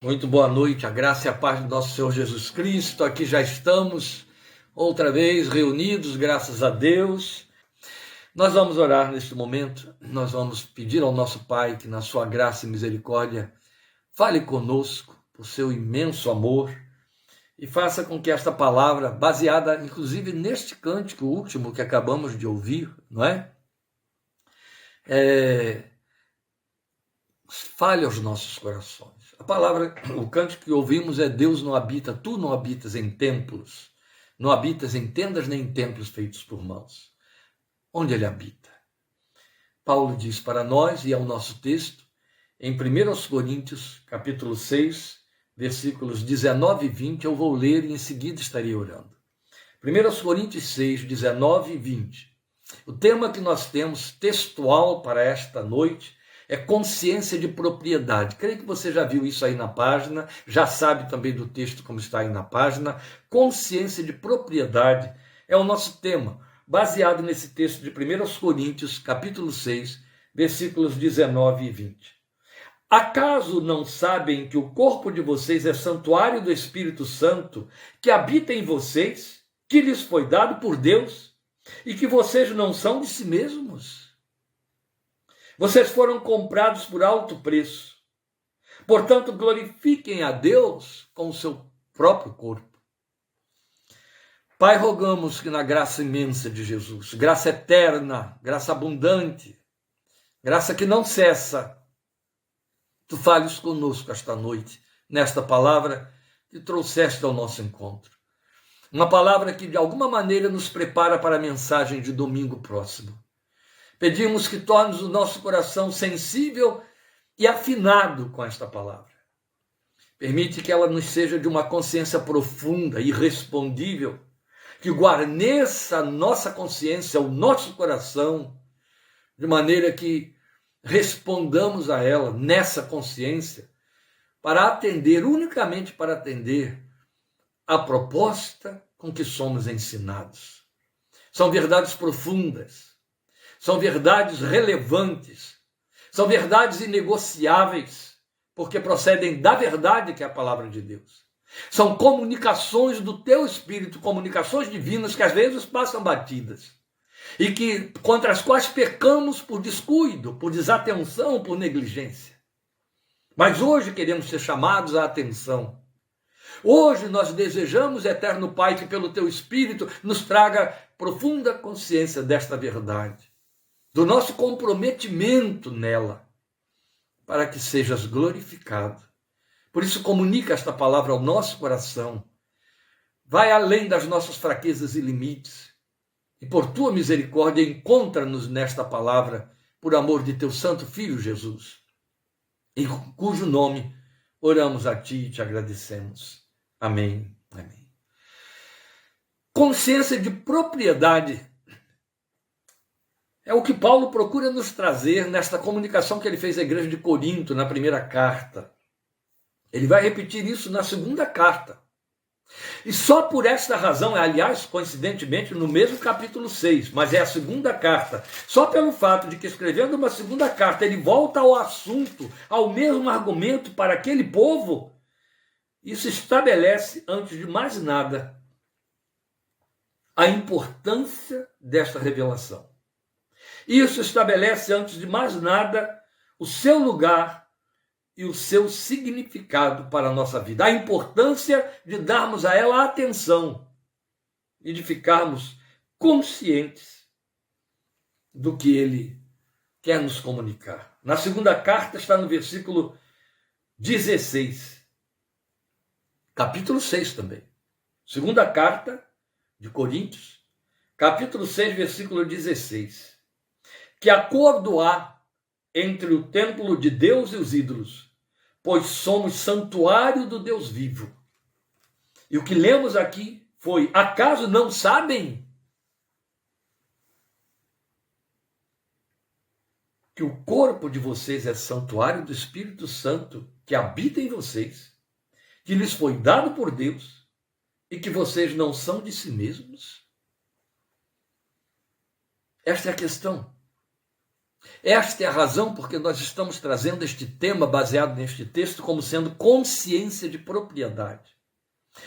Muito boa noite, a graça e a paz do nosso Senhor Jesus Cristo. Aqui já estamos outra vez reunidos, graças a Deus. Nós vamos orar neste momento, nós vamos pedir ao nosso Pai que na sua graça e misericórdia fale conosco por seu imenso amor e faça com que esta palavra, baseada inclusive neste cântico último que acabamos de ouvir, não é? Fale aos nossos corações. A palavra, o cântico que ouvimos é: Deus não habita, tu não habitas em templos, não habitas em tendas nem em templos feitos por mãos. Onde ele habita? Paulo diz para nós, e é o nosso texto, em 1 Coríntios, capítulo 6, versículos 19 e 20, eu vou ler e em seguida estarei orando. 1 Coríntios 6, 19 e 20. O tema que nós temos textual para esta noite é consciência de propriedade. Creio que você já viu isso aí na página, já sabe também do texto como está aí na página. Consciência de propriedade é o nosso tema, baseado nesse texto de 1 Coríntios, capítulo 6, versículos 19 e 20. Acaso não sabem que o corpo de vocês é santuário do Espírito Santo, que habita em vocês, que lhes foi dado por Deus, e que vocês não são de si mesmos? Vocês foram comprados por alto preço. Portanto, glorifiquem a Deus com o seu próprio corpo. Pai, rogamos que na graça imensa de Jesus, graça eterna, graça abundante, graça que não cessa, tu fales conosco esta noite, nesta palavra que trouxeste ao nosso encontro. Uma palavra que de alguma maneira nos prepara para a mensagem de domingo próximo. Pedimos que tornes o nosso coração sensível e afinado com esta palavra. Permite que ela nos seja de uma consciência profunda e irrespondível, que guarneça a nossa consciência, o nosso coração, de maneira que respondamos a ela nessa consciência, para atender, unicamente para atender a proposta com que somos ensinados. São verdades profundas. São verdades relevantes, são verdades inegociáveis, porque procedem da verdade que é a palavra de Deus. São comunicações do teu Espírito, comunicações divinas que às vezes passam batidas e que, contra as quais pecamos por descuido, por desatenção, por negligência. Mas hoje queremos ser chamados à atenção. Hoje nós desejamos, eterno Pai, que pelo teu Espírito nos traga profunda consciência desta verdade, do nosso comprometimento nela, para que sejas glorificado. Por isso, comunica esta palavra ao nosso coração. Vai além das nossas fraquezas e limites. E por tua misericórdia, encontra-nos nesta palavra, por amor de teu santo Filho Jesus, em cujo nome oramos a ti e te agradecemos. Amém. Amém. Consciência de propriedade é o que Paulo procura nos trazer nesta comunicação que ele fez à igreja de Corinto, na primeira carta. Ele vai repetir isso na segunda carta. E só por esta razão, aliás, coincidentemente, no mesmo capítulo 6, mas é a segunda carta, só pelo fato de que escrevendo uma segunda carta, ele volta ao assunto, ao mesmo argumento para aquele povo, isso estabelece, antes de mais nada, a importância desta revelação. Isso estabelece, antes de mais nada, o seu lugar e o seu significado para a nossa vida. A importância de darmos a ela atenção e de ficarmos conscientes do que ele quer nos comunicar. Na segunda carta está no versículo 16, capítulo 6 também. Segunda carta de Coríntios, capítulo 6, versículo 16. Que acordo há entre o templo de Deus e os ídolos, pois somos santuário do Deus vivo. E o que lemos aqui foi: acaso não sabem que o corpo de vocês é santuário do Espírito Santo que habita em vocês, que lhes foi dado por Deus e que vocês não são de si mesmos? Esta é a questão. Esta é a razão porque nós estamos trazendo este tema baseado neste texto como sendo consciência de propriedade.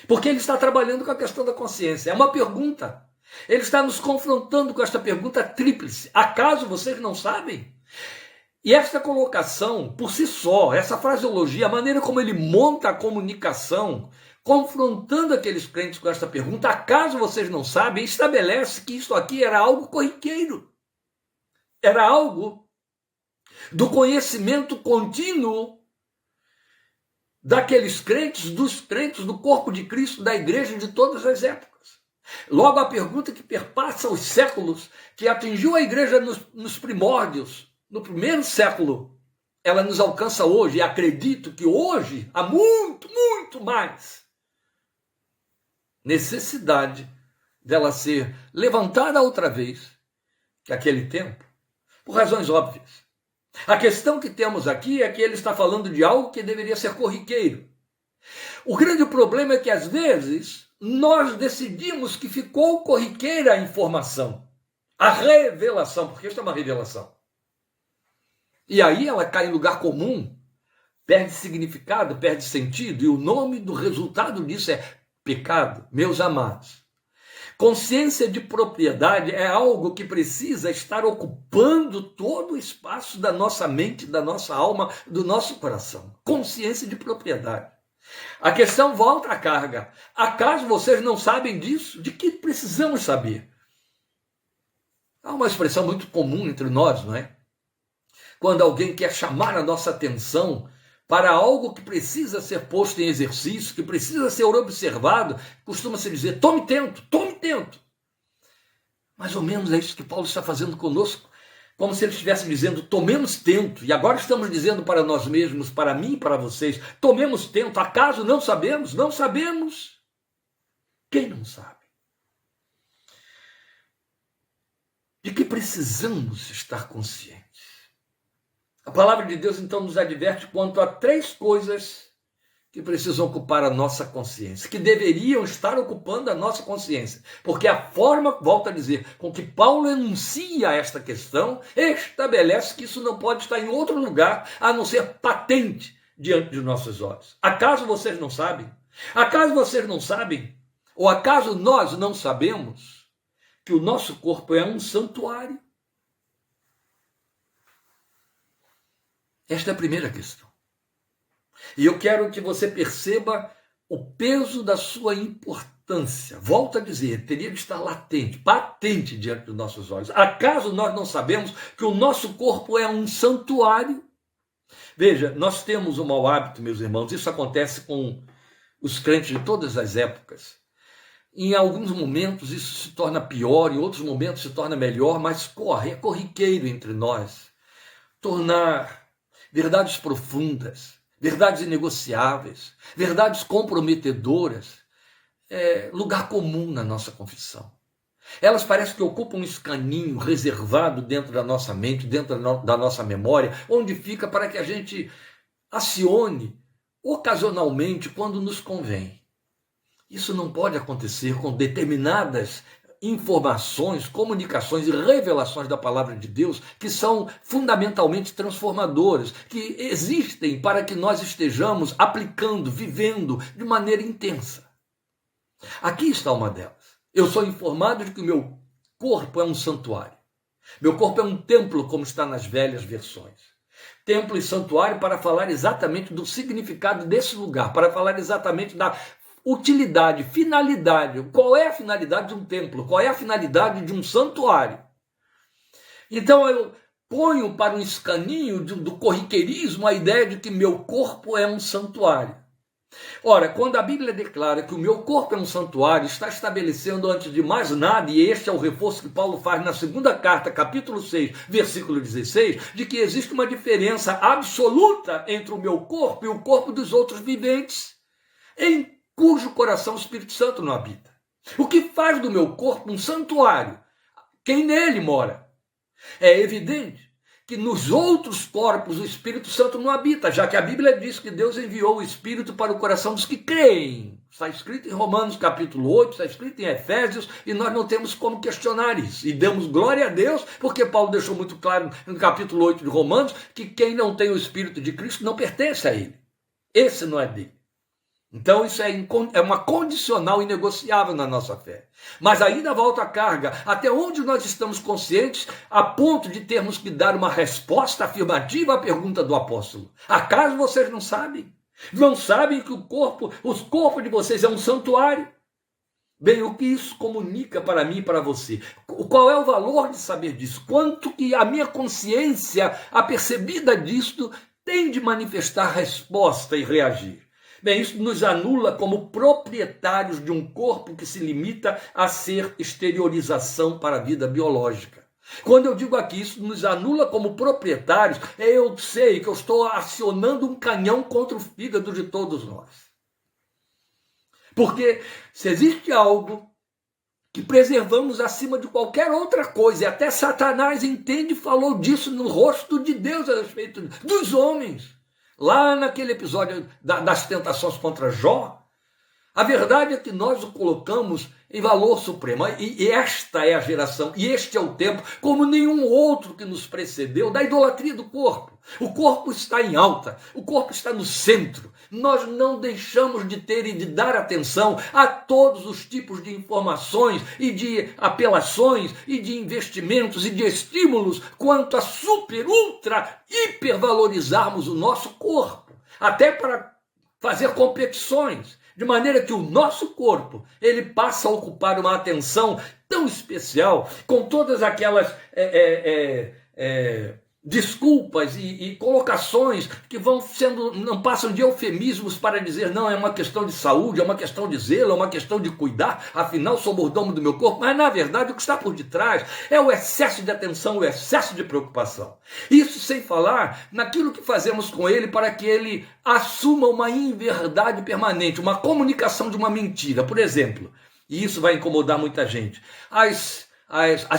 Porque ele está trabalhando com a questão da consciência. É uma pergunta. Ele está nos confrontando com esta pergunta tríplice. Acaso vocês não sabem? E esta colocação, por si só, essa fraseologia, a maneira como ele monta a comunicação, confrontando aqueles crentes com esta pergunta, acaso vocês não sabem, estabelece que isso aqui era algo corriqueiro. Era algo do conhecimento contínuo daqueles crentes, dos crentes do corpo de Cristo, da igreja de todas as épocas. Logo, a pergunta que perpassa os séculos, que atingiu a igreja nos primórdios, no primeiro século, ela nos alcança hoje, e acredito que hoje há muito, muito mais necessidade dela ser levantada outra vez que aquele tempo, por razões óbvias. A questão que temos aqui é que ele está falando de algo que deveria ser corriqueiro. O grande problema é que, às vezes, nós decidimos que ficou corriqueira a informação, a revelação, porque isso é uma revelação. E aí ela cai em lugar comum, perde significado, perde sentido, e o nome do resultado disso é pecado. Meus amados, consciência de propriedade é algo que precisa estar ocupando todo o espaço da nossa mente, da nossa alma, do nosso coração. Consciência de propriedade. A questão volta à carga. Acaso vocês não sabem disso? De que precisamos saber? Há uma expressão muito comum entre nós, não é? Quando alguém quer chamar a nossa atenção para algo que precisa ser posto em exercício, que precisa ser observado, costuma-se dizer, tome tento, tome tento. Mais ou menos é isso que Paulo está fazendo conosco, como se ele estivesse dizendo, tomemos tento, e agora estamos dizendo para nós mesmos, para mim e para vocês, tomemos tento, acaso não sabemos? Não sabemos. Quem não sabe? De que precisamos estar conscientes. A palavra de Deus, então, nos adverte quanto a 3 coisas que precisam ocupar a nossa consciência, que deveriam estar ocupando a nossa consciência. Porque a forma, volto a dizer, com que Paulo enuncia esta questão, estabelece que isso não pode estar em outro lugar, a não ser patente diante de nossos olhos. Acaso vocês não sabem? Acaso vocês não sabem? Ou acaso nós não sabemos que o nosso corpo é um santuário? Esta é a primeira questão. E eu quero que você perceba o peso da sua importância. Volto a dizer, teria de estar latente, patente diante dos nossos olhos. Acaso nós não sabemos que o nosso corpo é um santuário? Veja, nós temos um mau hábito, meus irmãos, isso acontece com os crentes de todas as épocas. Em alguns momentos isso se torna pior, em outros momentos se torna melhor, mas é corriqueiro entre nós tornar verdades profundas, verdades inegociáveis, verdades comprometedoras, lugar comum na nossa confissão. Elas parecem que ocupam um escaninho reservado dentro da nossa mente, dentro da nossa memória, onde fica para que a gente acione ocasionalmente quando nos convém. Isso não pode acontecer com determinadas informações, comunicações e revelações da palavra de Deus que são fundamentalmente transformadoras, que existem para que nós estejamos aplicando, vivendo de maneira intensa. Aqui está uma delas. Eu sou informado de que o meu corpo é um santuário. Meu corpo é um templo, como está nas velhas versões. Templo e santuário para falar exatamente do significado desse lugar, para falar exatamente da utilidade, finalidade. Qual é a finalidade de um templo? Qual é a finalidade de um santuário? Então eu ponho para um escaninho do corriqueirismo a ideia de que meu corpo é um santuário. Ora, quando a Bíblia declara que o meu corpo é um santuário, está estabelecendo antes de mais nada, e este é o reforço que Paulo faz na segunda carta, capítulo 6, versículo 16, de que existe uma diferença absoluta entre o meu corpo e o corpo dos outros viventes, em cujo coração o Espírito Santo não habita. O que faz do meu corpo um santuário? Quem nele mora? É evidente que nos outros corpos o Espírito Santo não habita, já que a Bíblia diz que Deus enviou o Espírito para o coração dos que creem. Está escrito em Romanos capítulo 8, está escrito em Efésios, e nós não temos como questionar isso. E damos glória a Deus, porque Paulo deixou muito claro no capítulo 8 de Romanos, que quem não tem o Espírito de Cristo não pertence a ele. Esse não é dele. Então isso é uma condicional inegociável na nossa fé. Mas ainda volta a carga, até onde nós estamos conscientes a ponto de termos que dar uma resposta afirmativa à pergunta do apóstolo. Acaso vocês não sabem? Não sabem que os corpos de vocês é um santuário? Bem, o que isso comunica para mim e para você? Qual é o valor de saber disso? Quanto que a minha consciência, apercebida disto, tem de manifestar resposta e reagir? Bem, isso nos anula como proprietários de um corpo que se limita a ser exteriorização para a vida biológica. Quando eu digo aqui, isso nos anula como proprietários, eu sei que eu estou acionando um canhão contra o fígado de todos nós. Porque se existe algo que preservamos acima de qualquer outra coisa, e até Satanás entende e falou disso no rosto de Deus a respeito dos homens, lá naquele episódio das tentações contra Jó, a verdade é que nós o colocamos em valor supremo. E esta é a geração, e este é o tempo, como nenhum outro que nos precedeu, da idolatria do corpo. O corpo está em alta, o corpo está no centro. Nós não deixamos de ter e de dar atenção a todos os tipos de informações e de apelações e de investimentos e de estímulos quanto a super, ultra, hipervalorizarmos o nosso corpo, até para fazer competições. De maneira que o nosso corpo, ele passa a ocupar uma atenção tão especial, com todas aquelas desculpas e colocações que vão sendo, não passam de eufemismos para dizer, não, é uma questão de saúde, é uma questão de zelo, é uma questão de cuidar, afinal sou mordomo do meu corpo, mas na verdade o que está por detrás é o excesso de atenção, o excesso de preocupação. Isso sem falar naquilo que fazemos com ele para que ele assuma uma inverdade permanente, uma comunicação de uma mentira. Por exemplo, e isso vai incomodar muita gente, as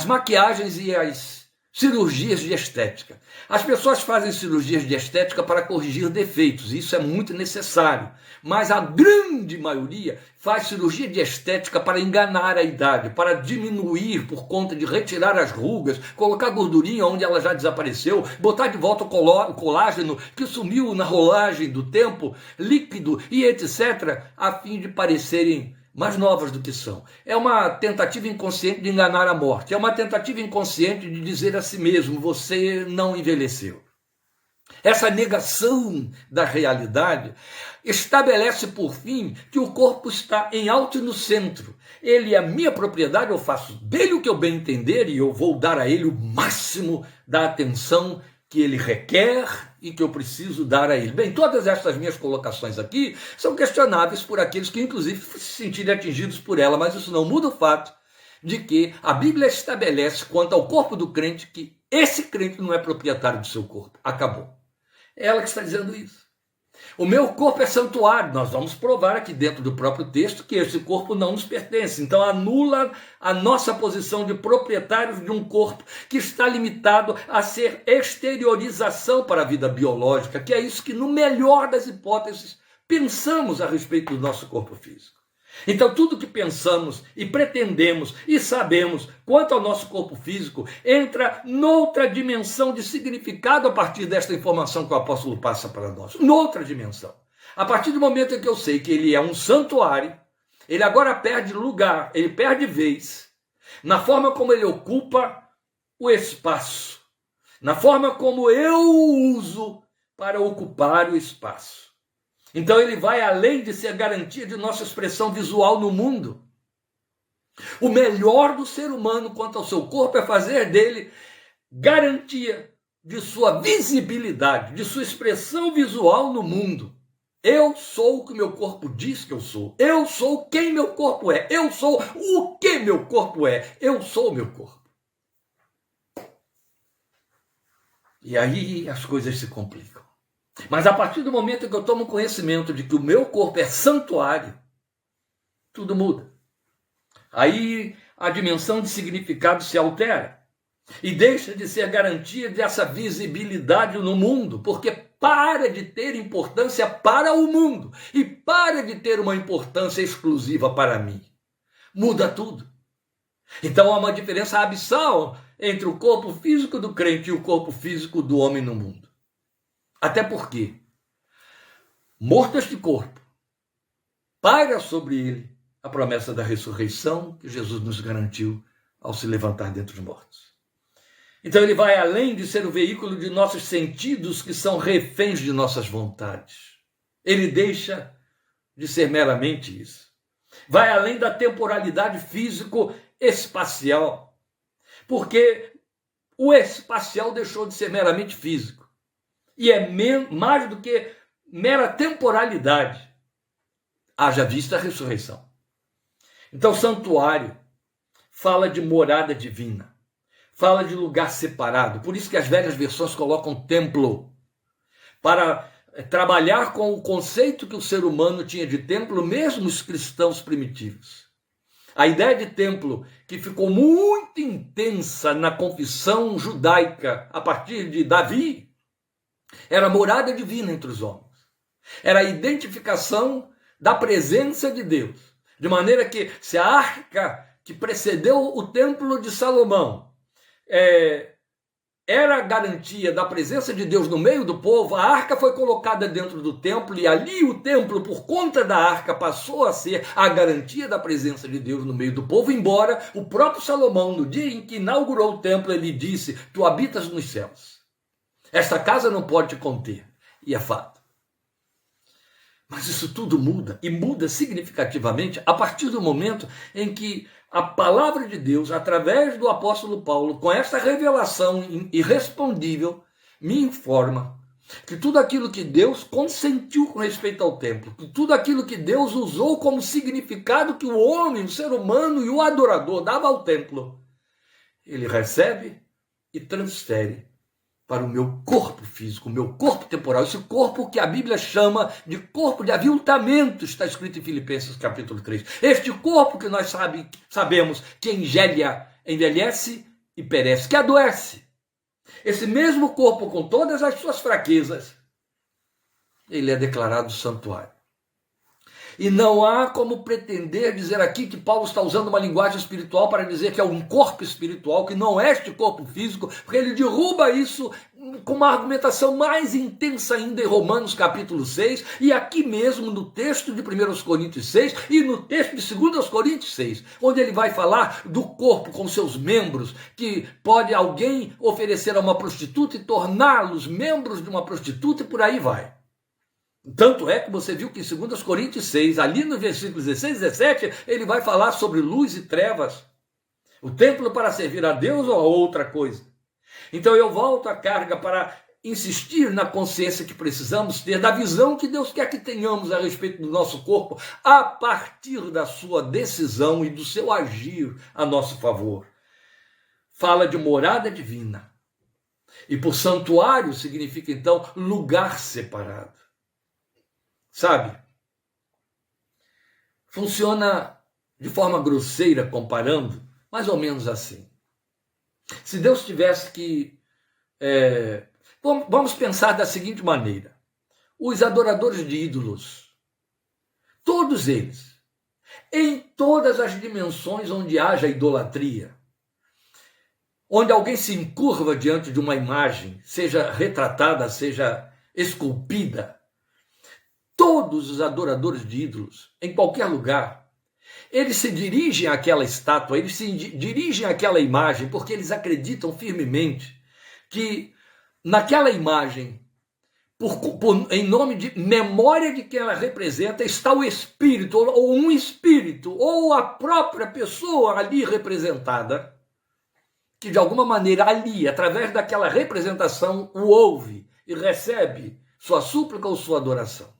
maquiagens e as cirurgias de estética. As pessoas fazem cirurgias de estética para corrigir defeitos, isso é muito necessário. Mas a grande maioria faz cirurgia de estética para enganar a idade, para diminuir por conta de retirar as rugas, colocar gordurinha onde ela já desapareceu, botar de volta o colágeno que sumiu na rolagem do tempo, líquido e etc., a fim de parecerem mais novas do que são. É uma tentativa inconsciente de enganar a morte. É uma tentativa inconsciente de dizer a si mesmo, você não envelheceu. Essa negação da realidade estabelece, por fim, que o corpo está em alto e no centro. Ele é minha propriedade, eu faço dele o que eu bem entender e eu vou dar a ele o máximo da atenção que ele requer e que eu preciso dar a ele. Bem, todas estas minhas colocações aqui são questionáveis por aqueles que, inclusive, se sentirem atingidos por ela, mas isso não muda o fato de que a Bíblia estabelece, quanto ao corpo do crente, que esse crente não é proprietário do seu corpo. Acabou. É ela que está dizendo isso. O meu corpo é santuário. Nós vamos provar aqui dentro do próprio texto que esse corpo não nos pertence. Então anula a nossa posição de proprietários de um corpo que está limitado a ser exteriorização para a vida biológica, que é isso que, no melhor das hipóteses, pensamos a respeito do nosso corpo físico. Então tudo que pensamos e pretendemos e sabemos quanto ao nosso corpo físico entra noutra dimensão de significado a partir desta informação que o apóstolo passa para nós. Noutra dimensão. A partir do momento em que eu sei que ele é um santuário, ele agora perde lugar, ele perde vez, na forma como ele ocupa o espaço, na forma como eu uso para ocupar o espaço. Então ele vai além de ser garantia de nossa expressão visual no mundo. O melhor do ser humano quanto ao seu corpo é fazer dele garantia de sua visibilidade, de sua expressão visual no mundo. Eu sou o que meu corpo diz que eu sou. Eu sou quem meu corpo é. Eu sou o que meu corpo é. Eu sou o meu corpo. E aí as coisas se complicam. Mas a partir do momento que eu tomo conhecimento de que o meu corpo é santuário, tudo muda. Aí a dimensão de significado se altera. E deixa de ser garantia dessa visibilidade no mundo, porque para de ter importância para o mundo e para de ter uma importância exclusiva para mim. Muda tudo. Então há uma diferença abissal entre o corpo físico do crente e o corpo físico do homem no mundo. Até porque, morto este corpo, paira sobre ele a promessa da ressurreição que Jesus nos garantiu ao se levantar dentre os mortos. Então ele vai além de ser o veículo de nossos sentidos que são reféns de nossas vontades. Ele deixa de ser meramente isso. Vai além da temporalidade físico-espacial. Porque o espacial deixou de ser meramente físico. E é mais do que mera temporalidade. Haja vista a ressurreição. Então, santuário fala de morada divina. Fala de lugar separado. Por isso que as velhas versões colocam templo. Para trabalhar com o conceito que o ser humano tinha de templo, mesmo os cristãos primitivos. A ideia de templo, que ficou muito intensa na confissão judaica a partir de Davi, era a morada divina entre os homens. Era a identificação da presença de Deus. De maneira que, se a arca que precedeu o templo de Salomão era a garantia da presença de Deus no meio do povo, a arca foi colocada dentro do templo e ali o templo, por conta da arca, passou a ser a garantia da presença de Deus no meio do povo, embora o próprio Salomão, no dia em que inaugurou o templo, ele disse: tu habitas nos céus. Esta casa não pode te conter. E é fato. Mas isso tudo muda, e muda significativamente a partir do momento em que a palavra de Deus, através do apóstolo Paulo, com essa revelação irrespondível, me informa que tudo aquilo que Deus consentiu com respeito ao templo, que tudo aquilo que Deus usou como significado que o homem, o ser humano e o adorador dava ao templo, ele recebe e transfere para o meu corpo físico, o meu corpo temporal, esse corpo que a Bíblia chama de corpo de aviltamento, está escrito em Filipenses capítulo 3. Este corpo que nós sabemos que envelhece e perece, que adoece. Esse mesmo corpo, com todas as suas fraquezas, ele é declarado santuário. E não há como pretender dizer aqui que Paulo está usando uma linguagem espiritual para dizer que é um corpo espiritual, que não é este corpo físico, porque ele derruba isso com uma argumentação mais intensa ainda em Romanos capítulo 6, e aqui mesmo no texto de 1 Coríntios 6 e no texto de 2 Coríntios 6, onde ele vai falar do corpo com seus membros, que pode alguém oferecer a uma prostituta e torná-los membros de uma prostituta e por aí vai. Tanto é que você viu que em 2 Coríntios 6, ali nos versículos 16 e 17, ele vai falar sobre luz e trevas. O templo para servir a Deus ou a outra coisa. Então eu volto à carga para insistir na consciência que precisamos ter, da visão que Deus quer que tenhamos a respeito do nosso corpo, a partir da sua decisão e do seu agir a nosso favor. Fala de morada divina. E por santuário significa então lugar separado. Sabe, funciona de forma grosseira, comparando, mais ou menos assim. Se Deus tivesse que... vamos pensar da seguinte maneira. Os adoradores de ídolos, todos eles, em todas as dimensões onde haja idolatria, onde alguém se encurva diante de uma imagem, seja retratada, seja esculpida, todos os adoradores de ídolos, em qualquer lugar, eles se dirigem àquela estátua, eles se dirigem àquela imagem, porque eles acreditam firmemente que naquela imagem, em nome de memória de quem ela representa, está o espírito, ou um espírito, ou a própria pessoa ali representada, que de alguma maneira ali, através daquela representação, o ouve e recebe sua súplica ou sua adoração.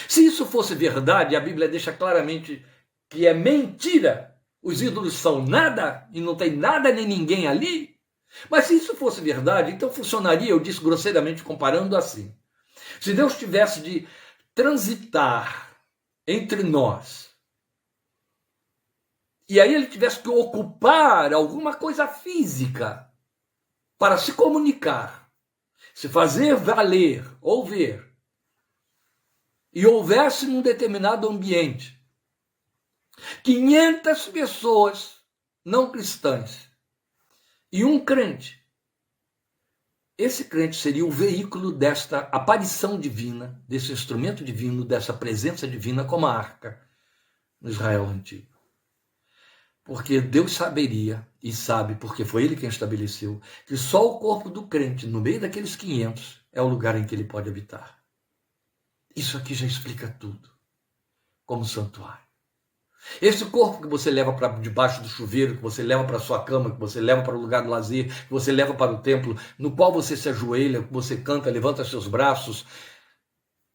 Se isso fosse verdade, a Bíblia deixa claramente que é mentira. Os ídolos são nada e não tem nada nem ninguém ali. Mas se isso fosse verdade, então funcionaria, eu disse grosseiramente comparando assim. Se Deus tivesse de transitar entre nós e aí ele tivesse que ocupar alguma coisa física para se comunicar, se fazer valer ou ver, e houvesse num determinado ambiente 500 pessoas não cristãs e um crente, esse crente seria o veículo desta aparição divina, desse instrumento divino, dessa presença divina como a arca no Israel antigo. Porque Deus saberia, e sabe, porque foi Ele quem estabeleceu, que só o corpo do crente, no meio daqueles 500, é o lugar em que ele pode habitar. Isso aqui já explica tudo, como santuário. Esse corpo que você leva para debaixo do chuveiro, que você leva para a sua cama, que você leva para o lugar do lazer, que você leva para o templo, no qual você se ajoelha, que você canta, levanta seus braços,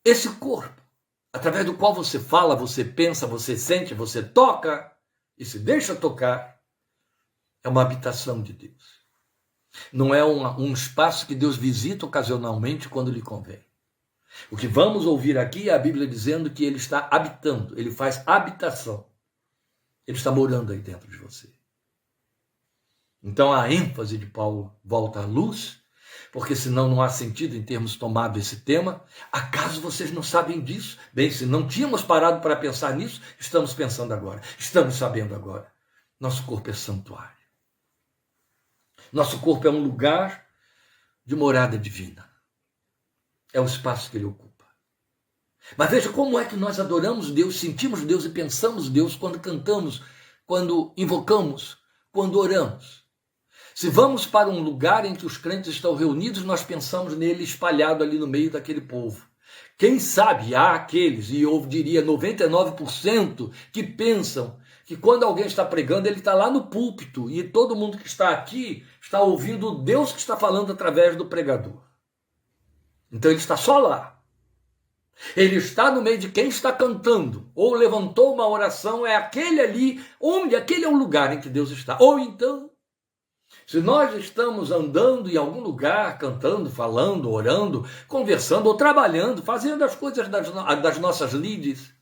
esse corpo, através do qual você fala, você pensa, você sente, você toca e se deixa tocar, é uma habitação de Deus. Não é um espaço que Deus visita ocasionalmente quando lhe convém. O que vamos ouvir aqui é a Bíblia dizendo que ele está habitando, ele faz habitação. Ele está morando aí dentro de você. Então a ênfase de Paulo volta à luz, porque senão não há sentido em termos tomado esse tema. Acaso vocês não sabem disso? Bem, se não tínhamos parado para pensar nisso, estamos pensando agora, estamos sabendo agora. Nosso corpo é santuário. Nosso corpo é um lugar de morada divina. É o espaço que ele ocupa. Mas veja como é que nós adoramos Deus, sentimos Deus e pensamos Deus quando cantamos, quando invocamos, quando oramos. Se vamos para um lugar em que os crentes estão reunidos, nós pensamos nele espalhado ali no meio daquele povo. Quem sabe há aqueles, e eu diria 99%, que pensam que quando alguém está pregando, ele está lá no púlpito e todo mundo que está aqui está ouvindo o Deus que está falando através do pregador. Então ele está só lá. Ele está no meio de quem está cantando, ou levantou uma oração, é aquele ali, onde aquele é o lugar em que Deus está. Ou então, se nós estamos andando em algum lugar, cantando, falando, orando, conversando, ou trabalhando, fazendo as coisas das nossas lides,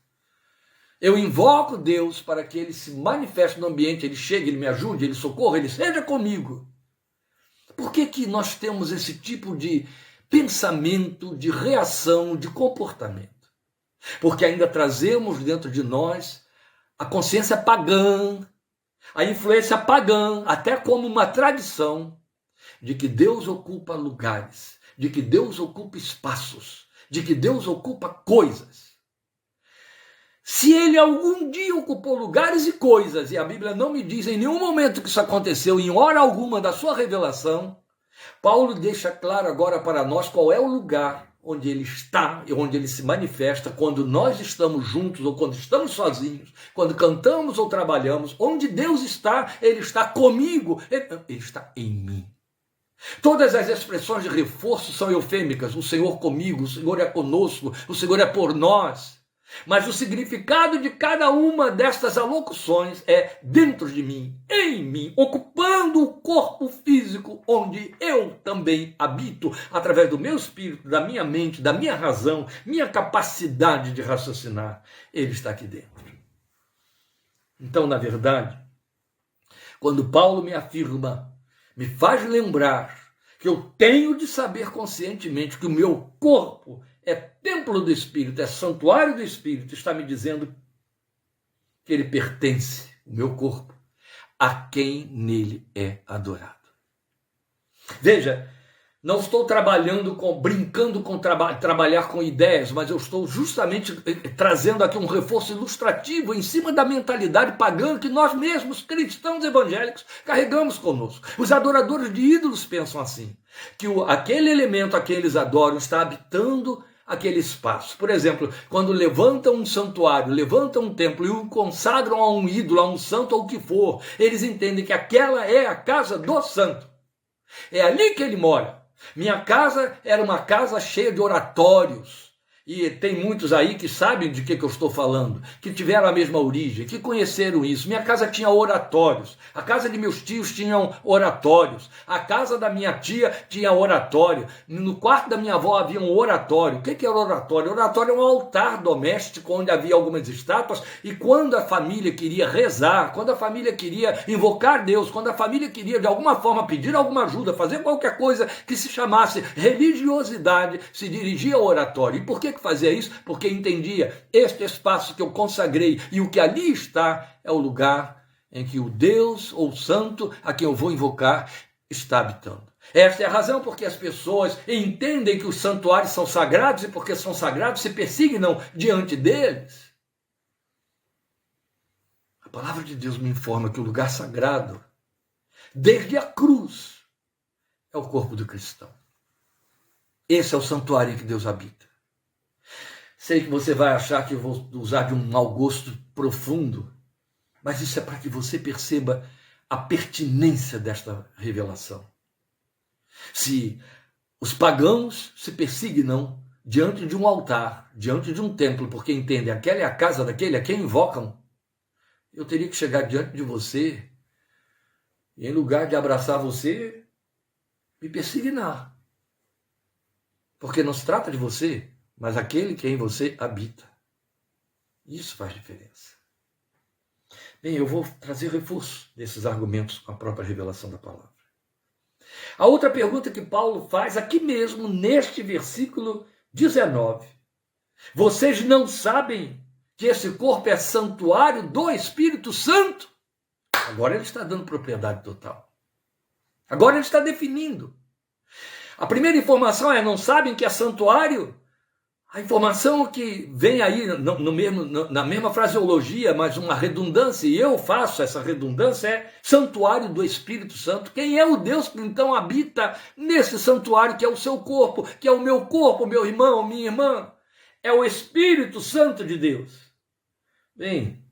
eu invoco Deus para que Ele se manifeste no ambiente, Ele chegue, Ele me ajude, Ele socorra, Ele seja comigo. Por que que nós temos esse tipo de pensamento, de reação, de comportamento? Porque ainda trazemos dentro de nós a consciência pagã, a influência pagã, até como uma tradição de que Deus ocupa lugares, de que Deus ocupa espaços, de que Deus ocupa coisas. Se ele algum dia ocupou lugares e coisas, e a Bíblia não me diz em nenhum momento que isso aconteceu, em hora alguma da sua revelação, Paulo deixa claro agora para nós qual é o lugar onde ele está e onde ele se manifesta quando nós estamos juntos ou quando estamos sozinhos, quando cantamos ou trabalhamos. Onde Deus está, Ele está comigo, Ele está em mim. Todas as expressões de reforço são eufêmicas. O Senhor comigo, o Senhor é conosco, o Senhor é por nós. Mas o significado de cada uma destas alocuções é dentro de mim, em mim, ocupando o corpo físico onde eu também habito, através do meu espírito, da minha mente, da minha razão, minha capacidade de raciocinar. Ele está aqui dentro. Então, na verdade, quando Paulo me afirma, me faz lembrar que eu tenho de saber conscientemente que o meu corpo é templo do Espírito, é santuário do Espírito, está me dizendo que ele pertence, o meu corpo, a quem nele é adorado. Veja, não estou brincando com trabalhar com ideias, mas eu estou justamente trazendo aqui um reforço ilustrativo em cima da mentalidade pagã que nós mesmos, cristãos evangélicos, carregamos conosco. Os adoradores de ídolos pensam assim, que aquele elemento a quem eles adoram está habitando aquele espaço. Por exemplo, quando levantam um santuário, levantam um templo e o consagram a um ídolo, a um santo ou o que for, eles entendem que aquela é a casa do santo. É ali que ele mora. Minha casa era uma casa cheia de oratórios, e tem muitos aí que sabem de que eu estou falando, que tiveram a mesma origem, que conheceram isso. Minha casa tinha oratórios, a casa de meus tios tinham oratórios, a casa da minha tia tinha oratório, no quarto da minha avó havia um oratório. O que era oratório? Oratório é um altar doméstico onde havia algumas estátuas, e quando a família queria rezar, quando a família queria invocar Deus, quando a família queria de alguma forma pedir alguma ajuda, fazer qualquer coisa que se chamasse religiosidade, se dirigia ao oratório. E por que fazia isso? Porque entendia: este espaço que eu consagrei e o que ali está é o lugar em que o Deus ou Santo a quem eu vou invocar está habitando. Esta é a razão porque as pessoas entendem que os santuários são sagrados, e porque são sagrados se persignam diante deles. A palavra de Deus me informa que o lugar sagrado, desde a cruz, é o corpo do cristão. Esse é o santuário em que Deus habita. Sei que você vai achar que eu vou usar de um mau gosto profundo, mas isso é para que você perceba a pertinência desta revelação. Se os pagãos se persignam diante de um altar, diante de um templo, porque entendem aquela é a casa daquele a quem invocam, eu teria que chegar diante de você e, em lugar de abraçar você, me persignar. Porque não se trata de você, mas aquele que em você habita. Isso faz diferença. Bem, eu vou trazer reforço desses argumentos com a própria revelação da palavra. A outra pergunta que Paulo faz aqui mesmo, neste versículo 19. Vocês não sabem que esse corpo é santuário do Espírito Santo? Agora ele está dando propriedade total. Agora ele está definindo. A primeira informação é: não sabem que é santuário? A informação que vem aí na mesma fraseologia, mas uma redundância, e eu faço essa redundância, é santuário do Espírito Santo. Quem é o Deus que então habita nesse santuário, que é o seu corpo, que é o meu corpo, meu irmão, minha irmã? É o Espírito Santo de Deus. Bem,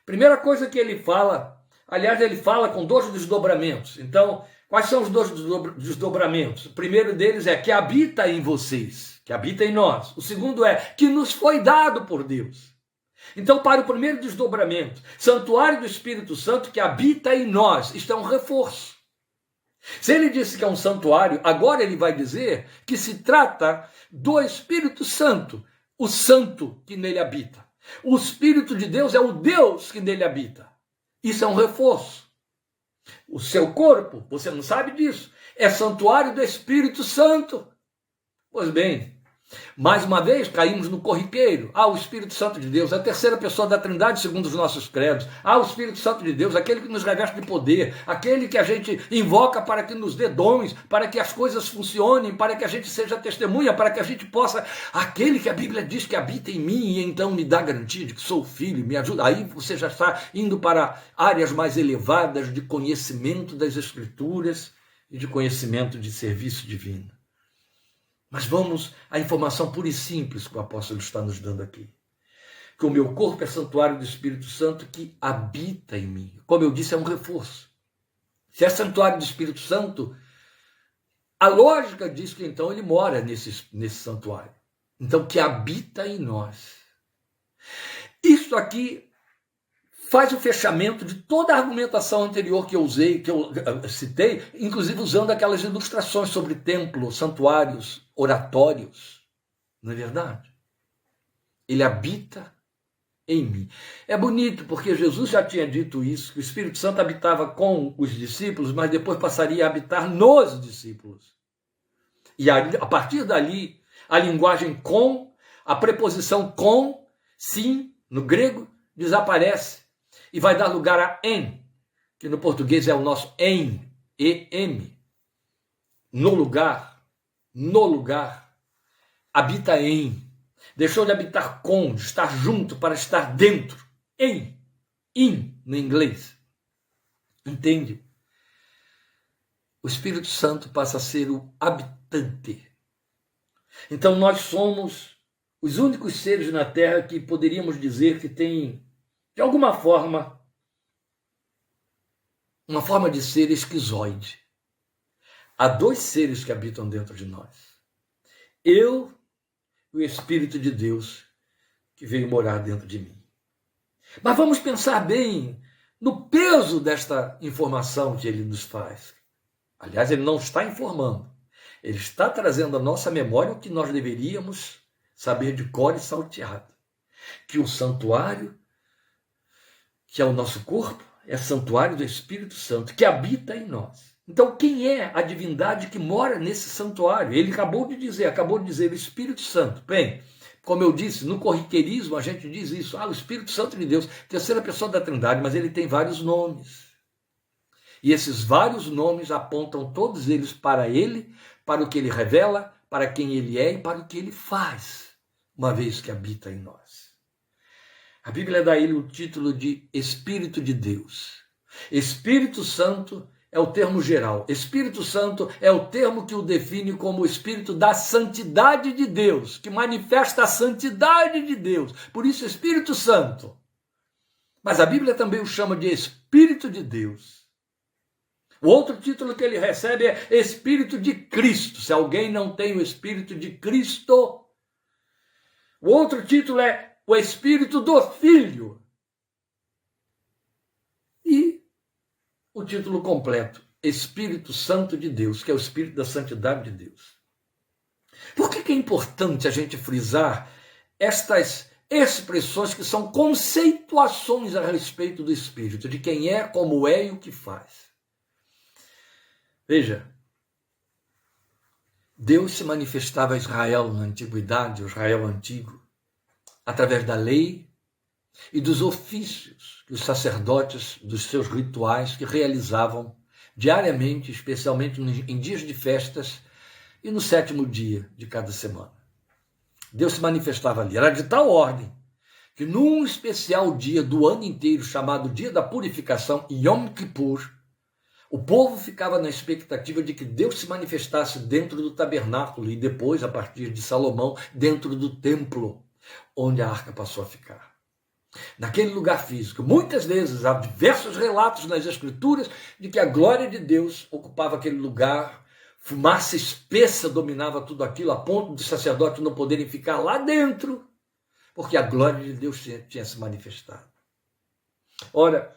primeira coisa que ele fala, aliás, ele fala com dois desdobramentos. Então, quais são os dois desdobramentos? O primeiro deles é que habita em vocês, que habita em nós. O segundo é que nos foi dado por Deus. Então, para o primeiro desdobramento, santuário do Espírito Santo que habita em nós, isto é um reforço. Se ele disse que é um santuário, agora ele vai dizer que se trata do Espírito Santo, o santo que nele habita. O Espírito de Deus é o Deus que nele habita. Isso é um reforço. O seu corpo, você não sabe disso, é santuário do Espírito Santo. Pois bem, mais uma vez caímos no corriqueiro. O Espírito Santo de Deus, a terceira pessoa da Trindade segundo os nossos credos. O Espírito Santo de Deus, aquele que nos reveste de poder, aquele que a gente invoca para que nos dê dons, para que as coisas funcionem, para que a gente seja testemunha, para que a gente possa, aquele que a Bíblia diz que habita em mim e então me dá garantia de que sou filho, me ajuda. Aí você já está indo para áreas mais elevadas de conhecimento das Escrituras e de conhecimento de serviço divino. Mas vamos à informação pura e simples que o apóstolo está nos dando aqui. Que o meu corpo é santuário do Espírito Santo que habita em mim. Como eu disse, é um reforço. Se é santuário do Espírito Santo, a lógica diz que então ele mora nesse santuário. Então, que habita em nós. Isso aqui faz o fechamento de toda a argumentação anterior que eu usei, que eu citei, inclusive usando aquelas ilustrações sobre templos, santuários, oratórios. Não é verdade? Ele habita em mim. É bonito porque Jesus já tinha dito isso, que o Espírito Santo habitava com os discípulos, mas depois passaria a habitar nos discípulos. E a partir dali, a linguagem com, a preposição com, sim, no grego, desaparece. E vai dar lugar a en, que no português é o nosso em, em. No lugar, habita em. Deixou de habitar com, de estar junto para estar dentro. Em, in, no inglês. Entende? O Espírito Santo passa a ser o habitante. Então nós somos os únicos seres na Terra que poderíamos dizer que têm, de alguma forma, uma forma de ser esquizoide. Há dois seres que habitam dentro de nós. Eu o Espírito de Deus que veio morar dentro de mim. Mas vamos pensar bem no peso desta informação que ele nos faz. Aliás, ele não está informando. Ele está trazendo à nossa memória o que nós deveríamos saber de cor e salteado. Que o santuário, que é o nosso corpo, é santuário do Espírito Santo, que habita em nós. Então, quem é a divindade que mora nesse santuário? Ele acabou de dizer o Espírito Santo. Bem, como eu disse, no corriqueirismo a gente diz isso. O Espírito Santo de Deus, terceira pessoa da Trindade, mas ele tem vários nomes. E esses vários nomes apontam todos eles para ele, para o que ele revela, para quem ele é e para o que ele faz, uma vez que habita em nós. A Bíblia dá a ele o título de Espírito de Deus. Espírito Santo é o termo geral. Espírito Santo é o termo que o define como o Espírito da santidade de Deus, que manifesta a santidade de Deus. Por isso, Espírito Santo. Mas a Bíblia também o chama de Espírito de Deus. O outro título que ele recebe é Espírito de Cristo. Se alguém não tem o Espírito de Cristo, o outro título é o Espírito do Filho. E o título completo, Espírito Santo de Deus, que é o Espírito da santidade de Deus. Por que é importante a gente frisar estas expressões que são conceituações a respeito do Espírito, de quem é, como é e o que faz? Veja, Deus se manifestava a Israel na antiguidade, o Israel antigo, através da lei e dos ofícios que os sacerdotes, dos seus rituais que realizavam diariamente, especialmente em dias de festas e no 7º dia de cada semana. Deus se manifestava ali. Era de tal ordem que num especial dia do ano inteiro, chamado Dia da Purificação, Yom Kippur, o povo ficava na expectativa de que Deus se manifestasse dentro do tabernáculo e depois, a partir de Salomão, dentro do templo, onde a arca passou a ficar. Naquele lugar físico. Muitas vezes há diversos relatos nas Escrituras de que a glória de Deus ocupava aquele lugar, fumaça espessa dominava tudo aquilo, a ponto dos sacerdotes não poderem ficar lá dentro, porque a glória de Deus tinha se manifestado. Ora,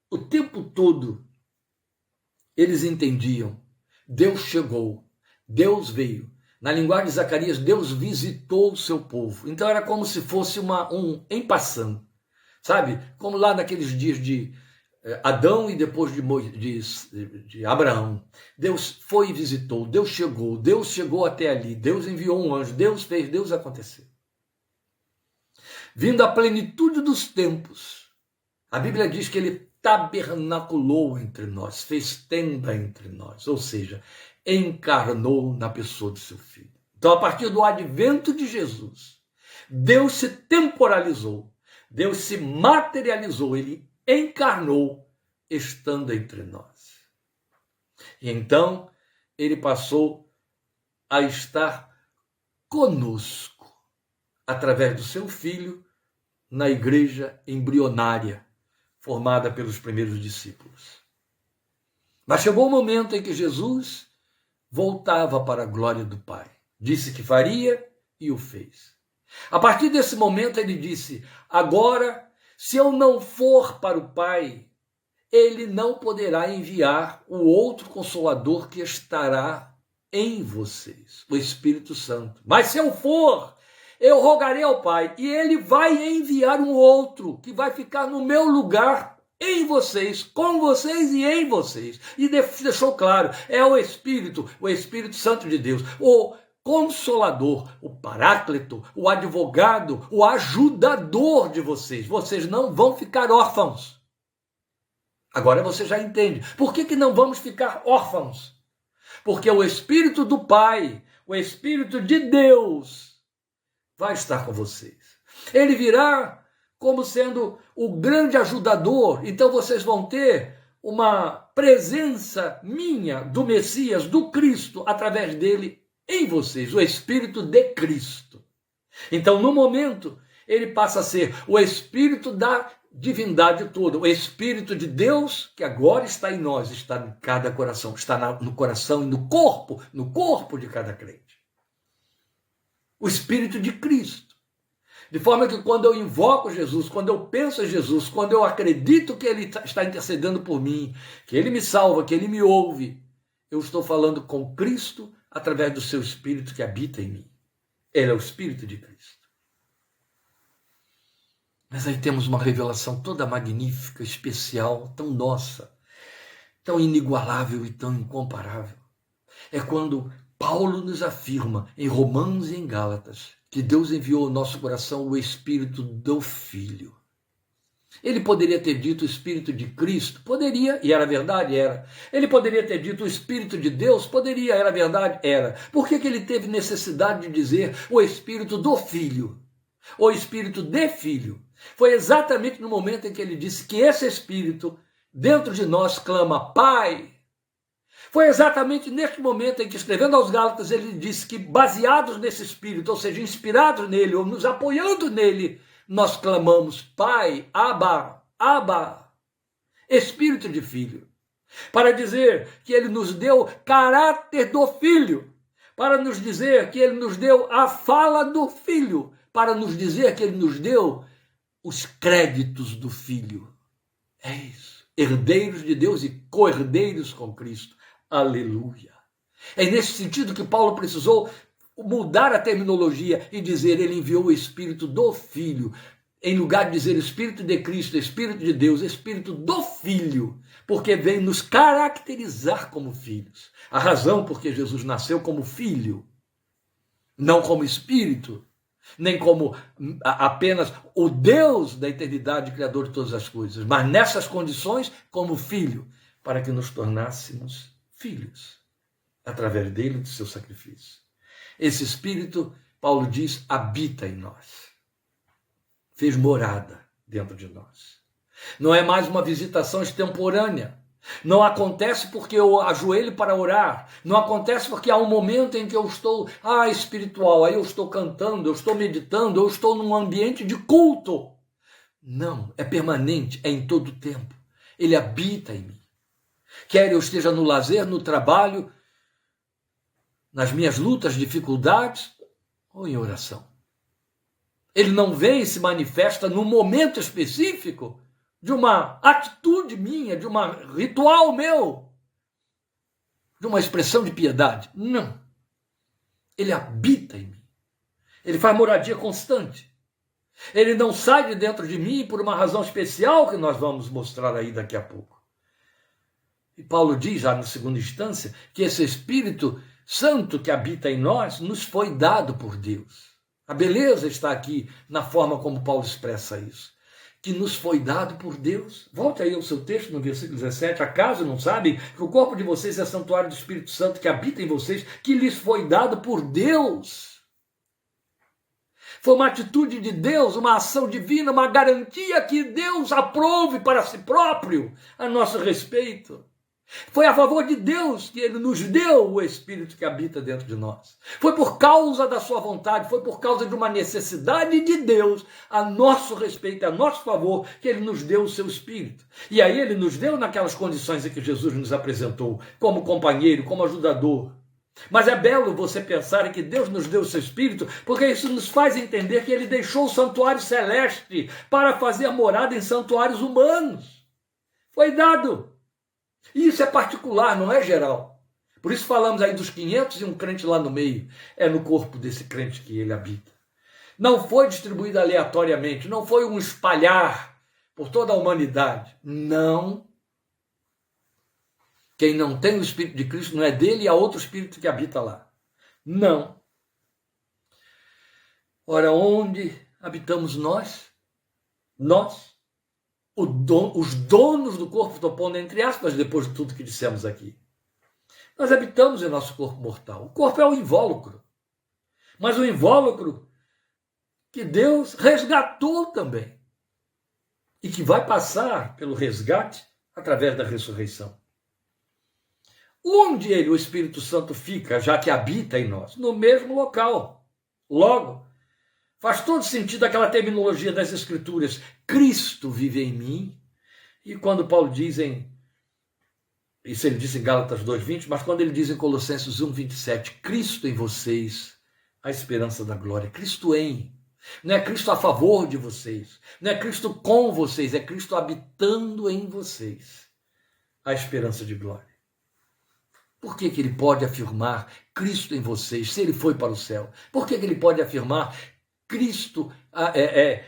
o tempo todo eles entendiam, Deus chegou, Deus veio. Na linguagem de Zacarias, Deus visitou o seu povo. Então era como se fosse um em passant, sabe? Como lá naqueles dias de Adão e depois de Abraão. Deus foi e visitou, Deus chegou até ali, Deus enviou um anjo, Deus fez, Deus aconteceu. Vindo à plenitude dos tempos, a Bíblia diz que ele tabernaculou entre nós, fez tenda entre nós, ou seja, encarnou na pessoa do seu Filho. Então, a partir do advento de Jesus, Deus se temporalizou, Deus se materializou, ele encarnou, estando entre nós. E então, ele passou a estar conosco, através do seu Filho, na igreja embrionária, formada pelos primeiros discípulos. Mas chegou o momento em que Jesus voltava para a glória do Pai. Disse que faria e o fez. A partir desse momento ele disse, agora, se eu não for para o Pai, ele não poderá enviar o outro Consolador que estará em vocês, o Espírito Santo. Mas se eu for, eu rogarei ao Pai, e ele vai enviar um outro, que vai ficar no meu lugar, em vocês, com vocês e em vocês. E deixou claro, é o Espírito Santo de Deus, o Consolador, o Paráclito, o advogado, o ajudador de vocês. Vocês não vão ficar órfãos. Agora você já entende. Por que não vamos ficar órfãos? Porque o Espírito do Pai, o Espírito de Deus, vai estar com vocês. Ele virá como sendo o grande ajudador. Então vocês vão ter uma presença minha, do Messias, do Cristo, através dele em vocês, o Espírito de Cristo. Então, no momento, ele passa a ser o Espírito da divindade toda, o Espírito de Deus, que agora está em nós, está em cada coração, está no coração e no corpo de cada crente. o Espírito de Cristo. De forma que quando eu invoco Jesus, quando eu penso em Jesus, quando eu acredito que Ele está intercedendo por mim, que Ele me salva, que Ele me ouve, eu estou falando com Cristo através do seu Espírito que habita em mim. Ele é o Espírito de Cristo. Mas aí temos uma revelação toda magnífica, especial, tão nossa, tão inigualável e tão incomparável. É quando Paulo nos afirma em Romanos e em Gálatas que Deus enviou ao nosso coração o Espírito do Filho. Ele poderia ter dito o Espírito de Cristo? Poderia, e era verdade, era. Ele poderia ter dito o Espírito de Deus? Poderia, era verdade, era. Por que ele teve necessidade de dizer o Espírito do Filho? O Espírito de Filho? Foi exatamente no momento em que ele disse que esse Espírito dentro de nós clama Pai. Foi exatamente neste momento em que, escrevendo aos Gálatas, ele disse que baseados nesse Espírito, ou seja, inspirados nele, ou nos apoiando nele, nós clamamos Pai, Abba, Abba, Espírito de Filho, para dizer que ele nos deu caráter do Filho, para nos dizer que ele nos deu a fala do Filho, para nos dizer que ele nos deu os créditos do Filho. É isso. Herdeiros de Deus e co-herdeiros com Cristo. Aleluia. É nesse sentido que Paulo precisou mudar a terminologia e dizer ele enviou o Espírito do Filho, em lugar de dizer Espírito de Cristo, Espírito de Deus, Espírito do Filho, porque vem nos caracterizar como filhos. A razão porque Jesus nasceu como filho, não como Espírito, nem como apenas o Deus da eternidade, Criador de todas as coisas, mas nessas condições como filho, para que nos tornássemos filhos, através dele e do seu sacrifício. Esse Espírito, Paulo diz, habita em nós. Fez morada dentro de nós. Não é mais uma visitação extemporânea. Não acontece porque eu ajoelho para orar. Não acontece porque há um momento em que eu estou espiritual, aí eu estou cantando, eu estou meditando, eu estou num ambiente de culto. Não, é permanente, é em todo o tempo. Ele habita em mim. Quer eu esteja no lazer, no trabalho, nas minhas lutas, dificuldades, ou em oração. Ele não vem e se manifesta num momento específico de uma atitude minha, de um ritual meu, de uma expressão de piedade. Não. Ele habita em mim. Ele faz moradia constante. Ele não sai de dentro de mim por uma razão especial que nós vamos mostrar aí daqui a pouco. E Paulo diz, já na segunda instância, que esse Espírito Santo que habita em nós nos foi dado por Deus. A beleza está aqui na forma como Paulo expressa isso. Que nos foi dado por Deus. Volte aí ao seu texto no versículo 17. Acaso não sabem que o corpo de vocês é santuário do Espírito Santo que habita em vocês, que lhes foi dado por Deus? Foi uma atitude de Deus, uma ação divina, uma garantia que Deus aprove para si próprio a nosso respeito. Foi a favor de Deus que ele nos deu o Espírito que habita dentro de nós. Foi por causa da sua vontade, foi por causa de uma necessidade de Deus a nosso respeito, a nosso favor, que ele nos deu o seu Espírito. E aí ele nos deu naquelas condições em que Jesus nos apresentou, como companheiro, como ajudador. Mas é belo você pensar que Deus nos deu o seu Espírito, porque isso nos faz entender que ele deixou o santuário celeste para fazer a morada em santuários humanos. Foi dado. E isso é particular, não é geral. Por isso falamos aí dos 500 e um crente lá no meio. É no corpo desse crente que ele habita. Não foi distribuído aleatoriamente, não foi um espalhar por toda a humanidade. Não. Quem não tem o Espírito de Cristo não é dele e há outro Espírito que habita lá. Não. Ora, onde habitamos nós? Nós. Os donos do corpo, estou pondo entre aspas, depois de tudo que dissemos aqui. Nós habitamos em nosso corpo mortal. O corpo é o invólucro. Mas o invólucro que Deus resgatou também. E que vai passar pelo resgate através da ressurreição. Onde o Espírito Santo fica, já que habita em nós? No mesmo local. Logo, faz todo sentido aquela terminologia das Escrituras. Cristo vive em mim. E quando Paulo diz isso ele diz em Gálatas 2:20, mas quando ele diz em Colossenses 1:27, Cristo em vocês, a esperança da glória. Cristo em. Não é Cristo a favor de vocês. Não é Cristo com vocês. É Cristo habitando em vocês. A esperança de glória. Por que ele pode afirmar Cristo em vocês, se ele foi para o céu? Por que ele pode afirmar Cristo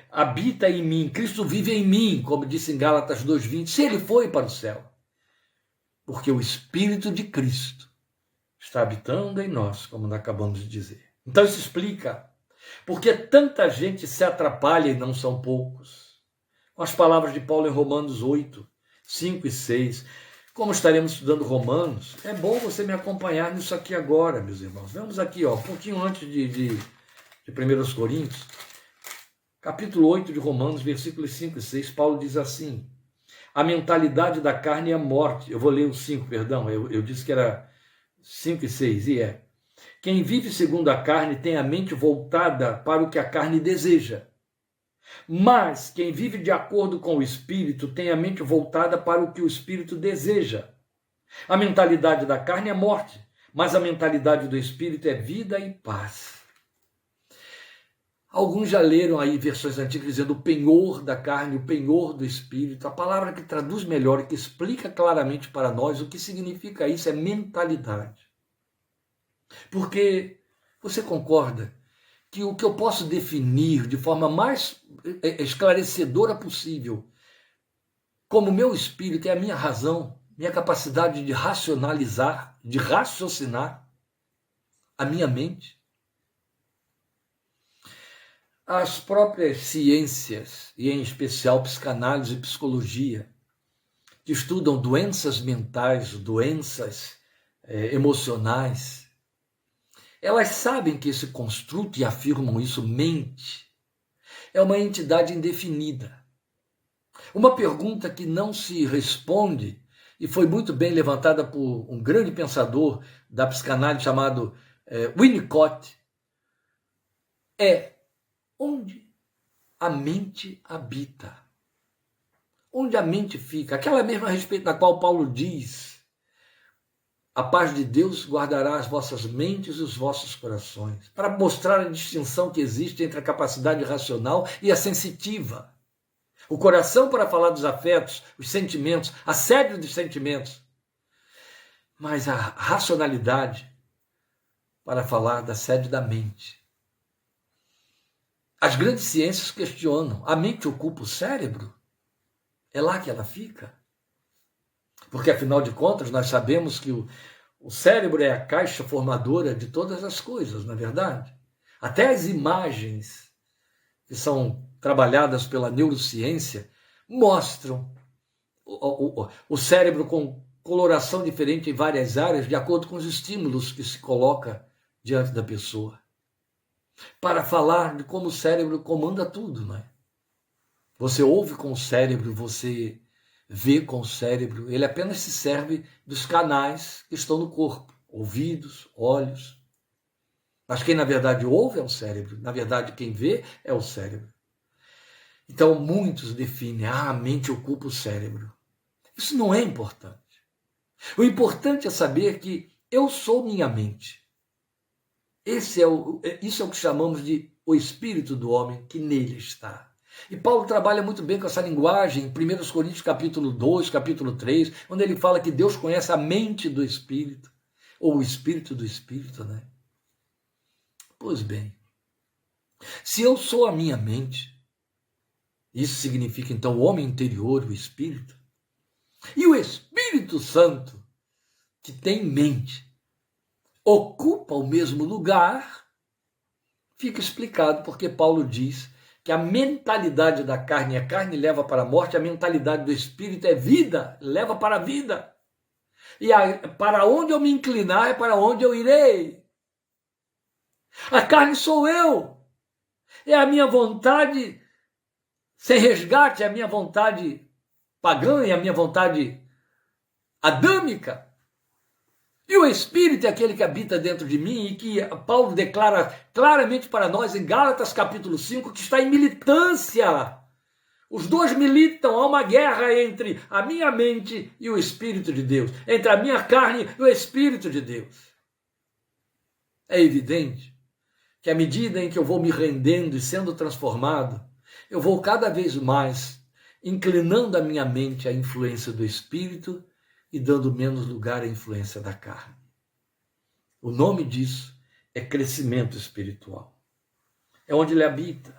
habita em mim, Cristo vive em mim, como disse em Gálatas 2:20, se ele foi para o céu? Porque o Espírito de Cristo está habitando em nós, como nós acabamos de dizer. Então isso explica porque tanta gente se atrapalha e não são poucos. Com as palavras de Paulo em Romanos 8, 5 e 6. Como estaremos estudando Romanos, é bom você me acompanhar nisso aqui agora, meus irmãos. Vamos aqui, um pouquinho antes de 1 Coríntios, capítulo 8 de Romanos, versículos 5 e 6, Paulo diz assim: a mentalidade da carne é a morte. Eu vou ler o 5, perdão, eu disse que era 5 e 6, e é: quem vive segundo a carne tem a mente voltada para o que a carne deseja. Mas quem vive de acordo com o Espírito tem a mente voltada para o que o Espírito deseja. A mentalidade da carne é morte, mas a mentalidade do Espírito é vida e paz. Alguns já leram aí versões antigas dizendo o penhor da carne, o penhor do Espírito. A palavra que traduz melhor e que explica claramente para nós o que significa isso é mentalidade. Porque você concorda que o que eu posso definir de forma mais esclarecedora possível como meu espírito é a minha razão, minha capacidade de racionalizar, de raciocinar, a minha mente? As próprias ciências, e em especial psicanálise e psicologia, que estudam doenças mentais, doenças emocionais, elas sabem que esse construto, e afirmam isso, mente, é uma entidade indefinida. Uma pergunta que não se responde, e foi muito bem levantada por um grande pensador da psicanálise chamado Winnicott, é: onde a mente habita? Onde a mente fica? Aquela mesma a respeito da qual Paulo diz: a paz de Deus guardará as vossas mentes e os vossos corações, para mostrar a distinção que existe entre a capacidade racional e a sensitiva. O coração para falar dos afetos, os sentimentos, a sede dos sentimentos, mas a racionalidade para falar da sede da mente. As grandes ciências questionam: a mente ocupa o cérebro? É lá que ela fica? Porque, afinal de contas, nós sabemos que o cérebro é a caixa formadora de todas as coisas, não é verdade? Até as imagens que são trabalhadas pela neurociência mostram o cérebro com coloração diferente em várias áreas, de acordo com os estímulos que se coloca diante da pessoa. Para falar de como o cérebro comanda tudo, não é? Você ouve com o cérebro, você vê com o cérebro, ele apenas se serve dos canais que estão no corpo, ouvidos, olhos. Mas quem na verdade ouve é o cérebro, na verdade quem vê é o cérebro. Então muitos definem: a mente ocupa o cérebro. Isso não é importante. O importante é saber que eu sou minha mente. Isso é o que chamamos de o espírito do homem que nele está. E Paulo trabalha muito bem com essa linguagem em 1 Coríntios capítulo 2, capítulo 3, onde ele fala que Deus conhece a mente do Espírito, ou o Espírito do Espírito, né? Pois bem, se eu sou a minha mente, isso significa então o homem interior, o Espírito, e o Espírito Santo, que tem mente, ocupa o mesmo lugar, fica explicado porque Paulo diz que a mentalidade da carne, a carne leva para a morte, a mentalidade do Espírito é vida, leva para a vida. E para onde eu me inclinar é para onde eu irei. A carne sou eu. É a minha vontade sem resgate, é a minha vontade pagã, é a minha vontade adâmica. E o Espírito é aquele que habita dentro de mim e que Paulo declara claramente para nós em Gálatas capítulo 5 que está em militância. Os dois militam, há uma guerra entre a minha mente e o Espírito de Deus, entre a minha carne e o Espírito de Deus. É evidente que à medida em que eu vou me rendendo e sendo transformado, eu vou cada vez mais inclinando a minha mente à influência do Espírito e dando menos lugar à influência da carne. O nome disso é crescimento espiritual. É onde ele habita.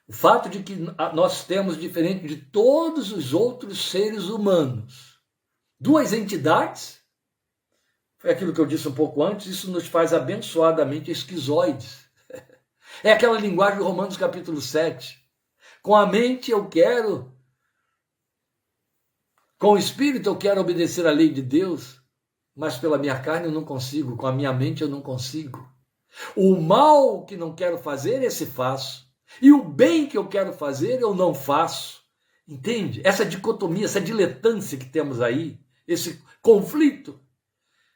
O fato de que nós temos, diferente de todos os outros seres humanos, duas entidades, foi aquilo que eu disse um pouco antes, isso nos faz abençoadamente esquizoides. É aquela linguagem de Romanos capítulo 7. Com a mente eu quero, com o espírito eu quero obedecer à lei de Deus, mas pela minha carne eu não consigo, com a minha mente eu não consigo. O mal que não quero fazer, esse faço. E o bem que eu quero fazer, eu não faço. Entende? Essa dicotomia, essa diletância que temos aí, esse conflito,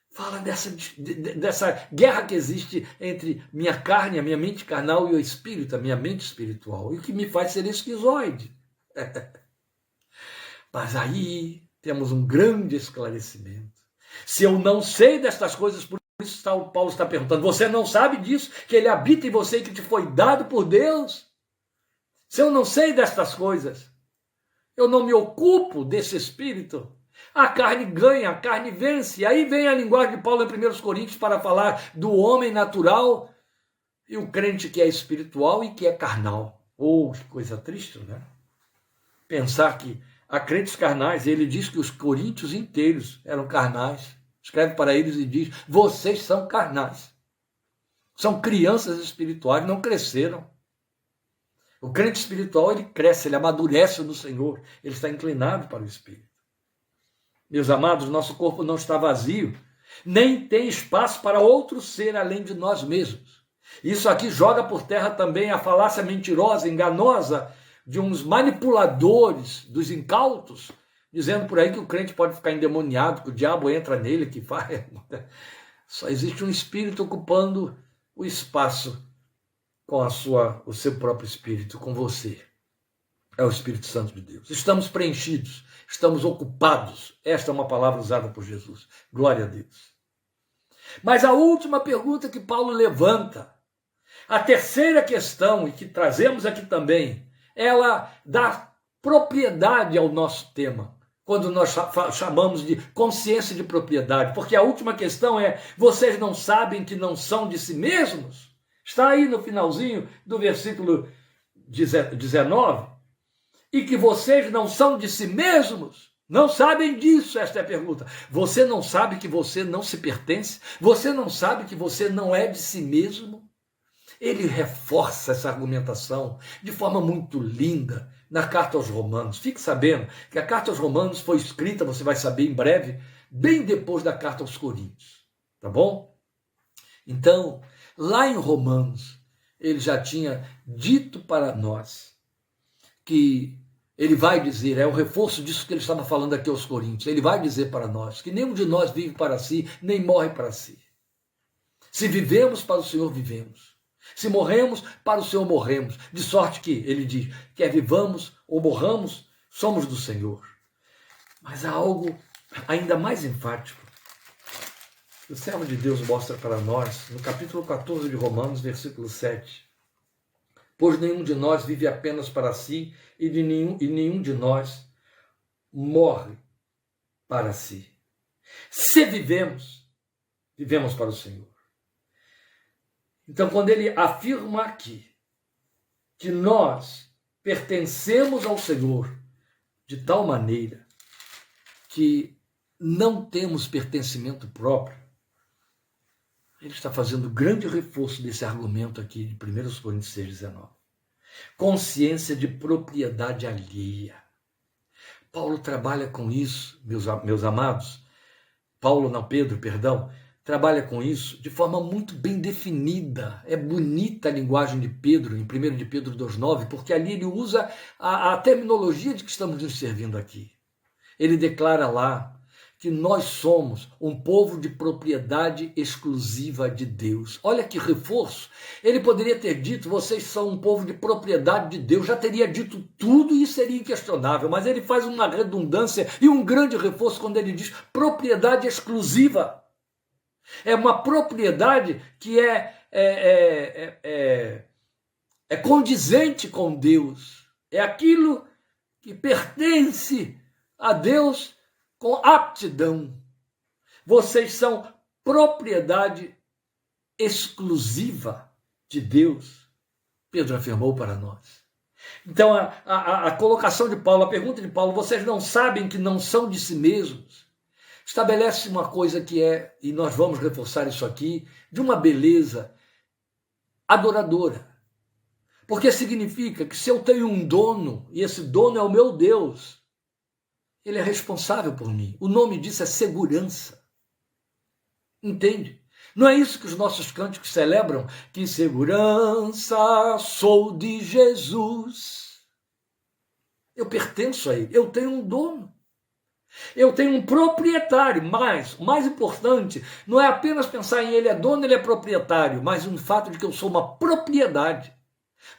fala dessa guerra que existe entre minha carne, a minha mente carnal e o espírito, a minha mente espiritual. E o que me faz ser esquizoide. Mas aí temos um grande esclarecimento. Se eu não sei destas coisas, por isso Paulo está perguntando, você não sabe disso, que ele habita em você e que te foi dado por Deus? Se eu não sei destas coisas, eu não me ocupo desse espírito, a carne ganha, a carne vence. Aí vem a linguagem de Paulo em 1 Coríntios para falar do homem natural e o crente que é espiritual e que é carnal. Oh, que coisa triste, né? Pensar que há crentes carnais, ele diz que os coríntios inteiros eram carnais. Escreve para eles e diz, vocês são carnais. São crianças espirituais, não cresceram. O crente espiritual, ele cresce, ele amadurece no Senhor, ele está inclinado para o Espírito. Meus amados, nosso corpo não está vazio, nem tem espaço para outro ser além de nós mesmos. Isso aqui joga por terra também a falácia mentirosa, enganosa, de uns manipuladores, dos incautos, dizendo por aí que o crente pode ficar endemoniado, que o diabo entra nele, que faz. Só existe um espírito ocupando o espaço com o seu próprio espírito, com você. É o Espírito Santo de Deus. Estamos preenchidos, estamos ocupados. Esta é uma palavra usada por Jesus. Glória a Deus. Mas a última pergunta que Paulo levanta, a terceira questão, e que trazemos aqui também, ela dá propriedade ao nosso tema, quando nós chamamos de consciência de propriedade, porque a última questão é, vocês não sabem que não são de si mesmos? Está aí no finalzinho do versículo 19, e que vocês não são de si mesmos? Não sabem disso? Esta é a pergunta. Você não sabe que você não se pertence? Você não sabe que você não é de si mesmo? Ele reforça essa argumentação de forma muito linda na carta aos Romanos. Fique sabendo que a carta aos Romanos foi escrita, você vai saber em breve, bem depois da carta aos Coríntios. Tá bom? Então, lá em Romanos, ele já tinha dito para nós que ele vai dizer, é o reforço disso que ele estava falando aqui aos Coríntios, ele vai dizer para nós que nenhum de nós vive para si, nem morre para si. Se vivemos, para o Senhor vivemos. Se morremos, para o Senhor morremos. De sorte que, ele diz, quer vivamos ou morramos, somos do Senhor. Mas há algo ainda mais enfático. O servo de Deus mostra para nós, no capítulo 14 de Romanos, versículo 7. Pois nenhum de nós vive apenas para si e nenhum de nós morre para si. Se vivemos, vivemos para o Senhor. Então, quando ele afirma aqui que nós pertencemos ao Senhor de tal maneira que não temos pertencimento próprio, ele está fazendo grande reforço desse argumento aqui de 1 Coríntios 6,19. Consciência de propriedade alheia. Paulo trabalha com isso, meus amados. Pedro, trabalha com isso de forma muito bem definida. É bonita a linguagem de Pedro, em 1 de Pedro 2,9, porque ali ele usa a terminologia de que estamos nos servindo aqui. Ele declara lá que nós somos um povo de propriedade exclusiva de Deus. Olha que reforço. Ele poderia ter dito, vocês são um povo de propriedade de Deus, já teria dito tudo e seria inquestionável, mas ele faz uma redundância e um grande reforço quando ele diz propriedade exclusiva. É uma propriedade que é é condizente com Deus, é aquilo que pertence a Deus com aptidão. Vocês são propriedade exclusiva de Deus, Pedro afirmou para nós. Então, a colocação de Paulo, a pergunta de Paulo, vocês não sabem que não são de si mesmos, estabelece uma coisa que e nós vamos reforçar isso aqui, de uma beleza adoradora. Porque significa que se eu tenho um dono, e esse dono é o meu Deus, ele é responsável por mim. O nome disso é segurança. Entende? Não é isso que os nossos cânticos celebram? Que segurança sou de Jesus. Eu pertenço a ele, eu tenho um dono. Eu tenho um proprietário, mas o mais importante não é apenas pensar em ele é dono, ele é proprietário, mas o fato de que eu sou uma propriedade.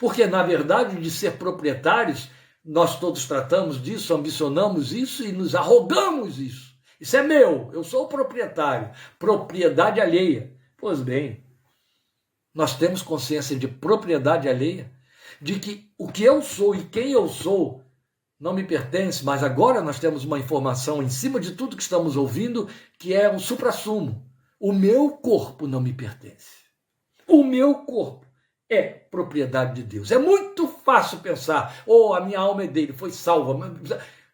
Porque, na verdade, de ser proprietários, nós todos tratamos disso, ambicionamos isso e nos arrogamos isso. Isso é meu, eu sou o proprietário, propriedade alheia. Pois bem, nós temos consciência de propriedade alheia, de que o que eu sou e quem eu sou não me pertence, mas agora nós temos uma informação em cima de tudo que estamos ouvindo, que é um suprassumo. O meu corpo não me pertence. O meu corpo é propriedade de Deus. É muito fácil pensar, a minha alma é dele, foi salva.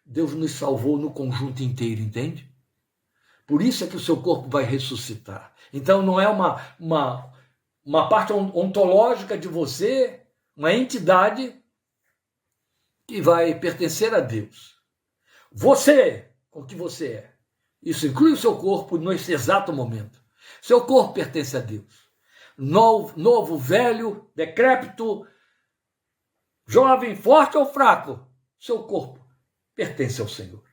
Deus nos salvou no conjunto inteiro, entende? Por isso é que o seu corpo vai ressuscitar. Então não é uma parte ontológica de você, uma entidade que vai pertencer a Deus. Você, com o que você é. Isso inclui o seu corpo nesse exato momento. Seu corpo pertence a Deus. Novo, velho, decrépito, jovem, forte ou fraco, seu corpo pertence ao Senhor.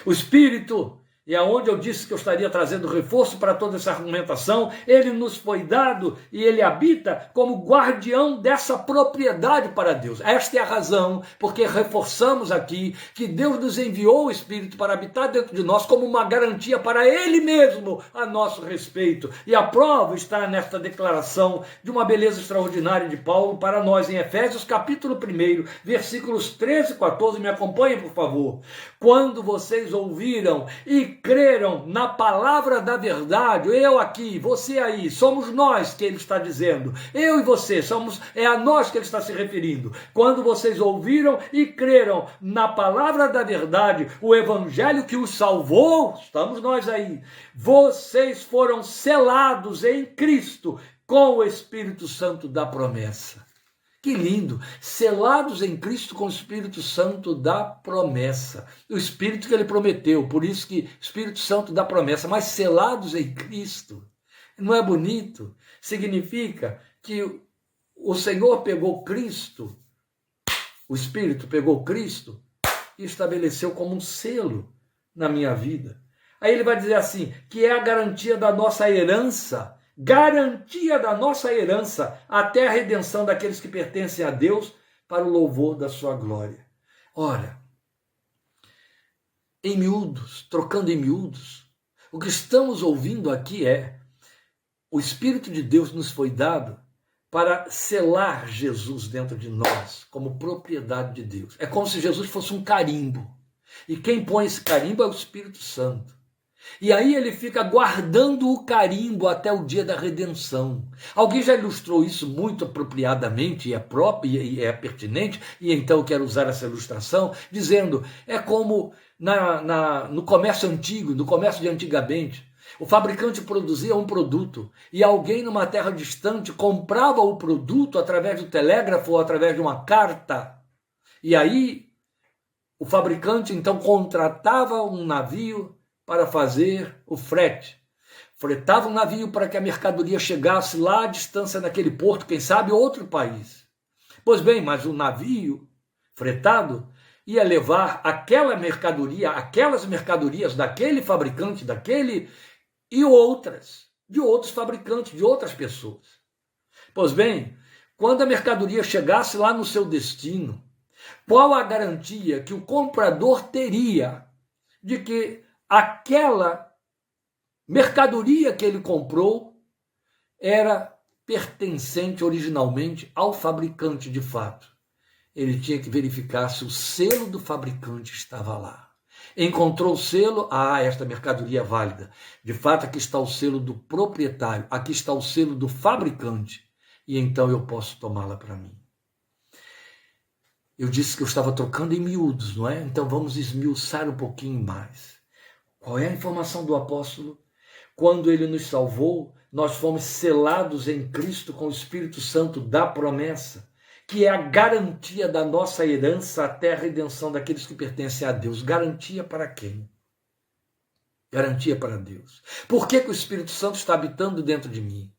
O Espírito, e aonde eu disse que eu estaria trazendo reforço para toda essa argumentação, ele nos foi dado e ele habita como guardião dessa propriedade para Deus. Esta é a razão porque reforçamos aqui que Deus nos enviou o Espírito para habitar dentro de nós como uma garantia para ele mesmo a nosso respeito. E a prova está nesta declaração de uma beleza extraordinária de Paulo para nós em Efésios capítulo 1, versículos 13 e 14. Me acompanhem, por favor. Quando vocês ouviram e creram na palavra da verdade, eu aqui, você aí, somos nós que ele está dizendo, eu e você, é a nós que ele está se referindo. Quando vocês ouviram e creram na palavra da verdade, o evangelho que os salvou, estamos nós aí, vocês foram selados em Cristo com o Espírito Santo da promessa. Que lindo! Selados em Cristo com o Espírito Santo da promessa. O Espírito que ele prometeu, por isso que Espírito Santo da promessa, mas selados em Cristo. Não é bonito? Significa que o Senhor pegou Cristo, o Espírito pegou Cristo e estabeleceu como um selo na minha vida. Aí ele vai dizer assim, que é a garantia da nossa herança, até a redenção daqueles que pertencem a Deus para o louvor da sua glória. Ora, em miúdos, trocando em miúdos, o que estamos ouvindo aqui o Espírito de Deus nos foi dado para selar Jesus dentro de nós como propriedade de Deus. É como se Jesus fosse um carimbo. E quem põe esse carimbo é o Espírito Santo. E aí ele fica guardando o carimbo até o dia da redenção. Alguém já ilustrou isso muito apropriadamente, e é próprio e é pertinente, e então eu quero usar essa ilustração, dizendo, é como no comércio antigo, no comércio de antigamente, o fabricante produzia um produto e alguém numa terra distante comprava o produto através do telégrafo ou através de uma carta. E aí o fabricante então contratava um navio para fazer o frete. Fretava um navio para que a mercadoria chegasse lá à distância daquele porto, quem sabe outro país. Pois bem, mas o navio fretado ia levar aquela mercadoria, aquelas mercadorias daquele fabricante, e outras, de outros fabricantes, de outras pessoas. Pois bem, quando a mercadoria chegasse lá no seu destino, qual a garantia que o comprador teria de que aquela mercadoria que ele comprou era pertencente originalmente ao fabricante de fato. Ele tinha que verificar se o selo do fabricante estava lá. Encontrou o selo, esta mercadoria é válida. De fato, aqui está o selo do proprietário, aqui está o selo do fabricante, e então eu posso tomá-la para mim. Eu disse que eu estava trocando em miúdos, não é? Então vamos esmiuçar um pouquinho mais. Qual é a informação do apóstolo? Quando ele nos salvou, nós fomos selados em Cristo com o Espírito Santo da promessa, que é a garantia da nossa herança até a redenção daqueles que pertencem a Deus. Garantia para quem? Garantia para Deus. Por que o Espírito Santo está habitando dentro de mim?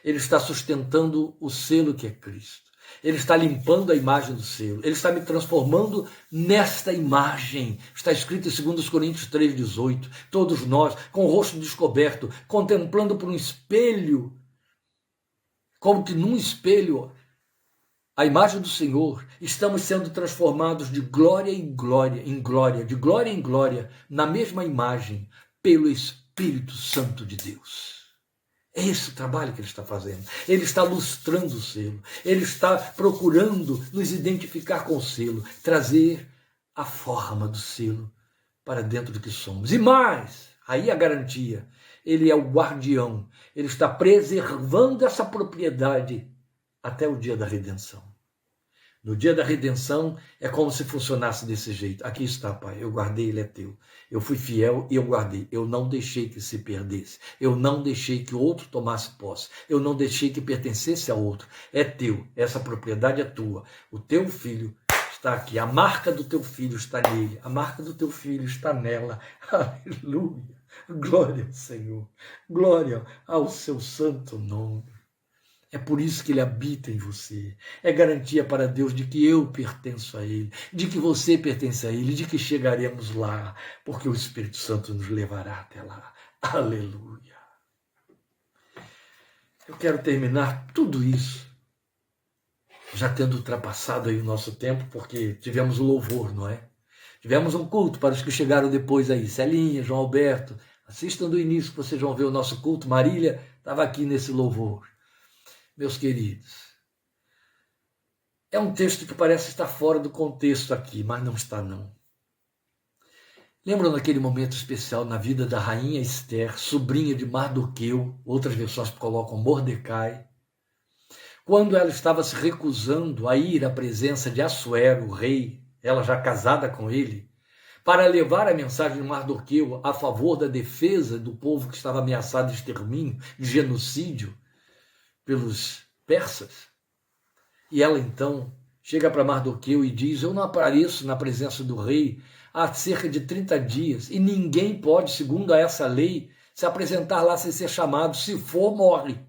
Ele está sustentando o selo que é Cristo. Ele está limpando a imagem do selo. Ele está me transformando nesta imagem. Está escrito em 2 Coríntios 3,18. Todos nós, com o rosto descoberto, contemplando por um espelho, como que num espelho, a imagem do Senhor, estamos sendo transformados de glória em glória, de glória em glória, na mesma imagem, pelo Espírito Santo de Deus. É esse o trabalho que ele está fazendo. Ele está lustrando o selo. Ele está procurando nos identificar com o selo, trazer a forma do selo para dentro do que somos. E mais, aí a garantia, ele é o guardião. Ele está preservando essa propriedade até o dia da redenção. No dia da redenção é como se funcionasse desse jeito. Aqui está, Pai, eu guardei, ele é teu. Eu fui fiel e eu guardei. Eu não deixei que se perdesse. Eu não deixei que outro tomasse posse. Eu não deixei que pertencesse a outro. É teu, essa propriedade é tua. O teu filho está aqui. A marca do teu filho está nele. A marca do teu filho está nela. Aleluia. Glória ao Senhor. Glória ao seu santo nome. É por isso que ele habita em você. É garantia para Deus de que eu pertenço a ele, de que você pertence a ele, de que chegaremos lá, porque o Espírito Santo nos levará até lá. Aleluia. Eu quero terminar tudo isso, já tendo ultrapassado aí o nosso tempo, porque tivemos o louvor, não é? Tivemos um culto para os que chegaram depois aí. Celinha, João Alberto, assistam do início que vocês vão ver o nosso culto. Marília estava aqui nesse louvor. Meus queridos, é um texto que parece estar fora do contexto aqui, mas não está não. Lembram daquele momento especial na vida da rainha Esther, sobrinha de Mardoqueu, outras versões colocam Mordecai, quando ela estava se recusando a ir à presença de Assuero, o rei, ela já casada com ele, para levar a mensagem de Mardoqueu a favor da defesa do povo que estava ameaçado de extermínio, de genocídio, pelos persas. E ela então chega para Mardoqueu e diz: eu não apareço na presença do rei há cerca de 30 dias e ninguém pode, segundo essa lei, se apresentar lá sem ser chamado. Se for, morre.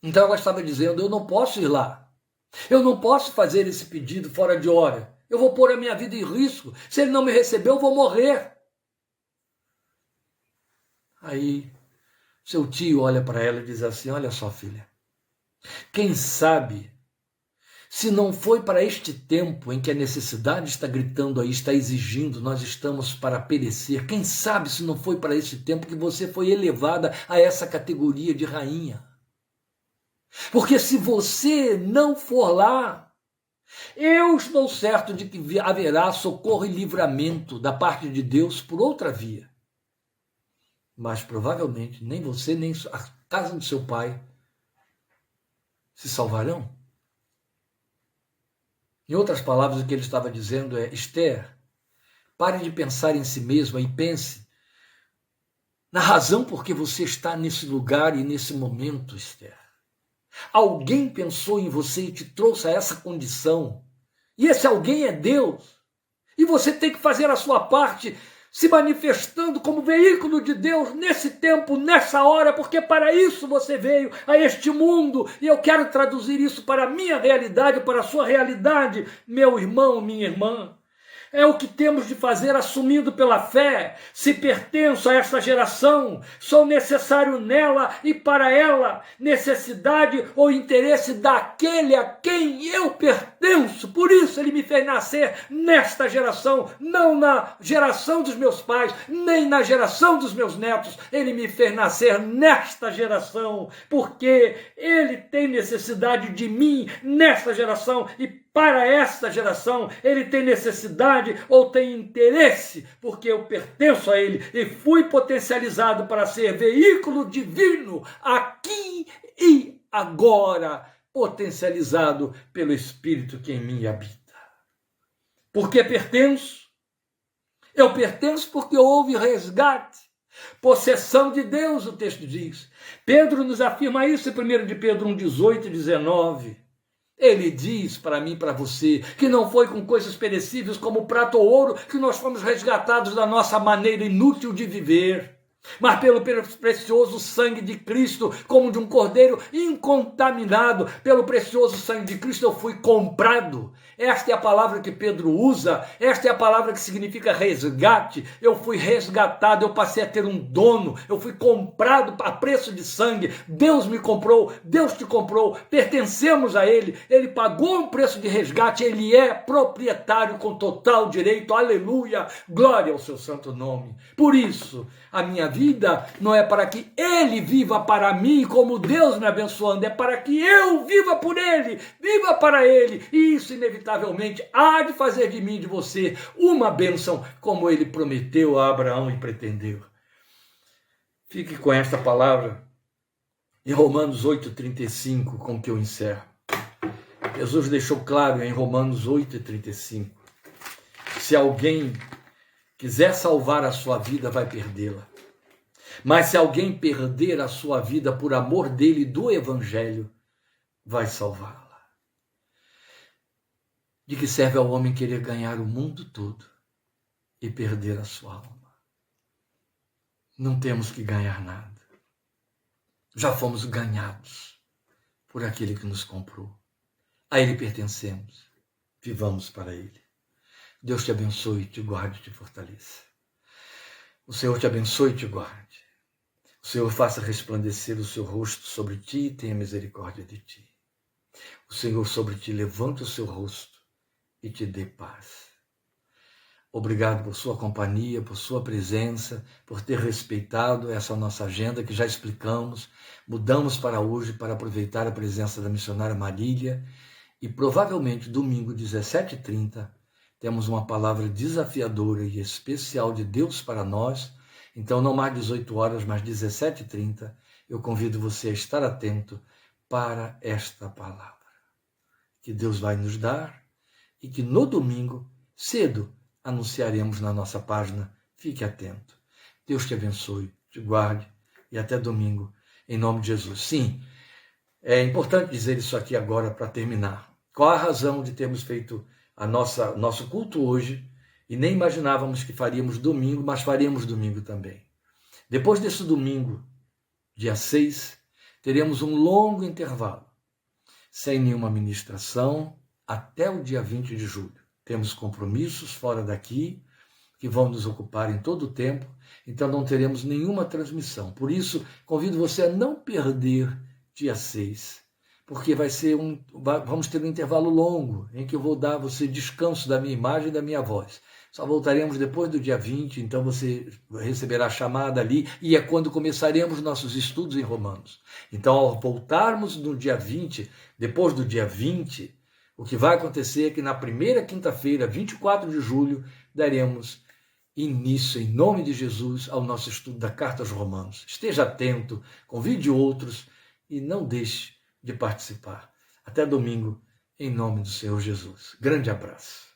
Então ela estava dizendo: eu não posso ir lá. Eu não posso fazer esse pedido fora de hora. Eu vou pôr a minha vida em risco. Se ele não me receber, eu vou morrer. Aí seu tio olha para ela e diz assim: olha só, filha, quem sabe se não foi para este tempo em que a necessidade está gritando aí, está exigindo, nós estamos para perecer, quem sabe se não foi para este tempo que você foi elevada a essa categoria de rainha. Porque se você não for lá, eu estou certo de que haverá socorro e livramento da parte de Deus por outra via. Mas provavelmente nem você, nem a casa do seu pai se salvarão. Em outras palavras, o que ele estava dizendo é: Esther, pare de pensar em si mesma e pense na razão por que você está nesse lugar e nesse momento, Esther. Alguém pensou em você e te trouxe a essa condição. E esse alguém é Deus. E você tem que fazer a sua parte, se manifestando como veículo de Deus nesse tempo, nessa hora, porque para isso você veio a este mundo, e eu quero traduzir isso para a minha realidade, para a sua realidade, meu irmão, minha irmã. É o que temos de fazer assumindo pela fé. Se pertenço a esta geração, sou necessário nela e para ela, necessidade ou interesse daquele a quem eu pertenço. Por isso ele me fez nascer nesta geração, não na geração dos meus pais, nem na geração dos meus netos. Ele me fez nascer nesta geração, porque ele tem necessidade de mim nesta geração e para esta geração, ele tem necessidade ou tem interesse, porque eu pertenço a ele e fui potencializado para ser veículo divino aqui e agora, potencializado pelo Espírito que em mim habita. Por que pertenço? Eu pertenço porque houve resgate, possessão de Deus, o texto diz. Pedro nos afirma isso em 1 de Pedro 1, 18 e 19. Ele diz para mim e para você que não foi com coisas perecíveis como prata ou ouro que nós fomos resgatados da nossa maneira inútil de viver, mas pelo precioso sangue de Cristo, como de um cordeiro incontaminado. Pelo precioso sangue de Cristo eu fui comprado. Esta é a palavra que Pedro usa, esta é a palavra que significa resgate. Eu fui resgatado, eu passei a ter um dono, eu fui comprado a preço de sangue. Deus me comprou, Deus te comprou, pertencemos a Ele, Ele pagou um preço de resgate, Ele é proprietário com total direito, aleluia, glória ao seu santo nome. Por isso, a minha vida não é para que Ele viva para mim como Deus me abençoando, é para que eu viva por Ele, viva para Ele, e isso inevitavelmente há de fazer de mim e de você uma bênção, como Ele prometeu a Abraão e pretendeu. Fique com esta palavra em Romanos 8,35, com que eu encerro. Jesus deixou claro em Romanos 8,35, se alguém quiser salvar a sua vida, vai perdê-la. Mas se alguém perder a sua vida por amor dele e do Evangelho, vai salvá-la. De que serve ao homem querer ganhar o mundo todo e perder a sua alma? Não temos que ganhar nada. Já fomos ganhados por aquele que nos comprou. A Ele pertencemos. Vivamos para Ele. Deus te abençoe, te guarde e te fortaleça. O Senhor te abençoe e te guarde. O Senhor faça resplandecer o seu rosto sobre ti e tenha misericórdia de ti. O Senhor sobre ti levante o seu rosto e te dê paz. Obrigado por sua companhia, por sua presença, por ter respeitado essa nossa agenda que já explicamos. Mudamos para hoje para aproveitar a presença da missionária Marília e provavelmente domingo 17h30 temos uma palavra desafiadora e especial de Deus para nós. Então não mais 18 horas, mas 17h30, eu convido você a estar atento para esta palavra que Deus vai nos dar e que no domingo, cedo, anunciaremos na nossa página. Fique atento. Deus te abençoe, te guarde e até domingo, em nome de Jesus. Sim, é importante dizer isso aqui agora para terminar. Qual a razão de termos feito nosso culto hoje e nem imaginávamos que faríamos domingo, mas faremos domingo também. Depois desse domingo, dia 6, teremos um longo intervalo, sem nenhuma ministração, até o dia 20 de julho. Temos compromissos fora daqui, que vão nos ocupar em todo o tempo, então não teremos nenhuma transmissão. Por isso, convido você a não perder dia 6, porque vamos ter um intervalo longo, em que eu vou dar a você descanso da minha imagem e da minha voz. Só voltaremos depois do dia 20, então você receberá a chamada ali, e é quando começaremos nossos estudos em Romanos. Então, ao voltarmos no dia 20, depois do dia 20, o que vai acontecer é que na primeira quinta-feira, 24 de julho, daremos início, em nome de Jesus, ao nosso estudo da Carta aos Romanos. Esteja atento, convide outros e não deixe de participar. Até domingo, em nome do Senhor Jesus. Grande abraço.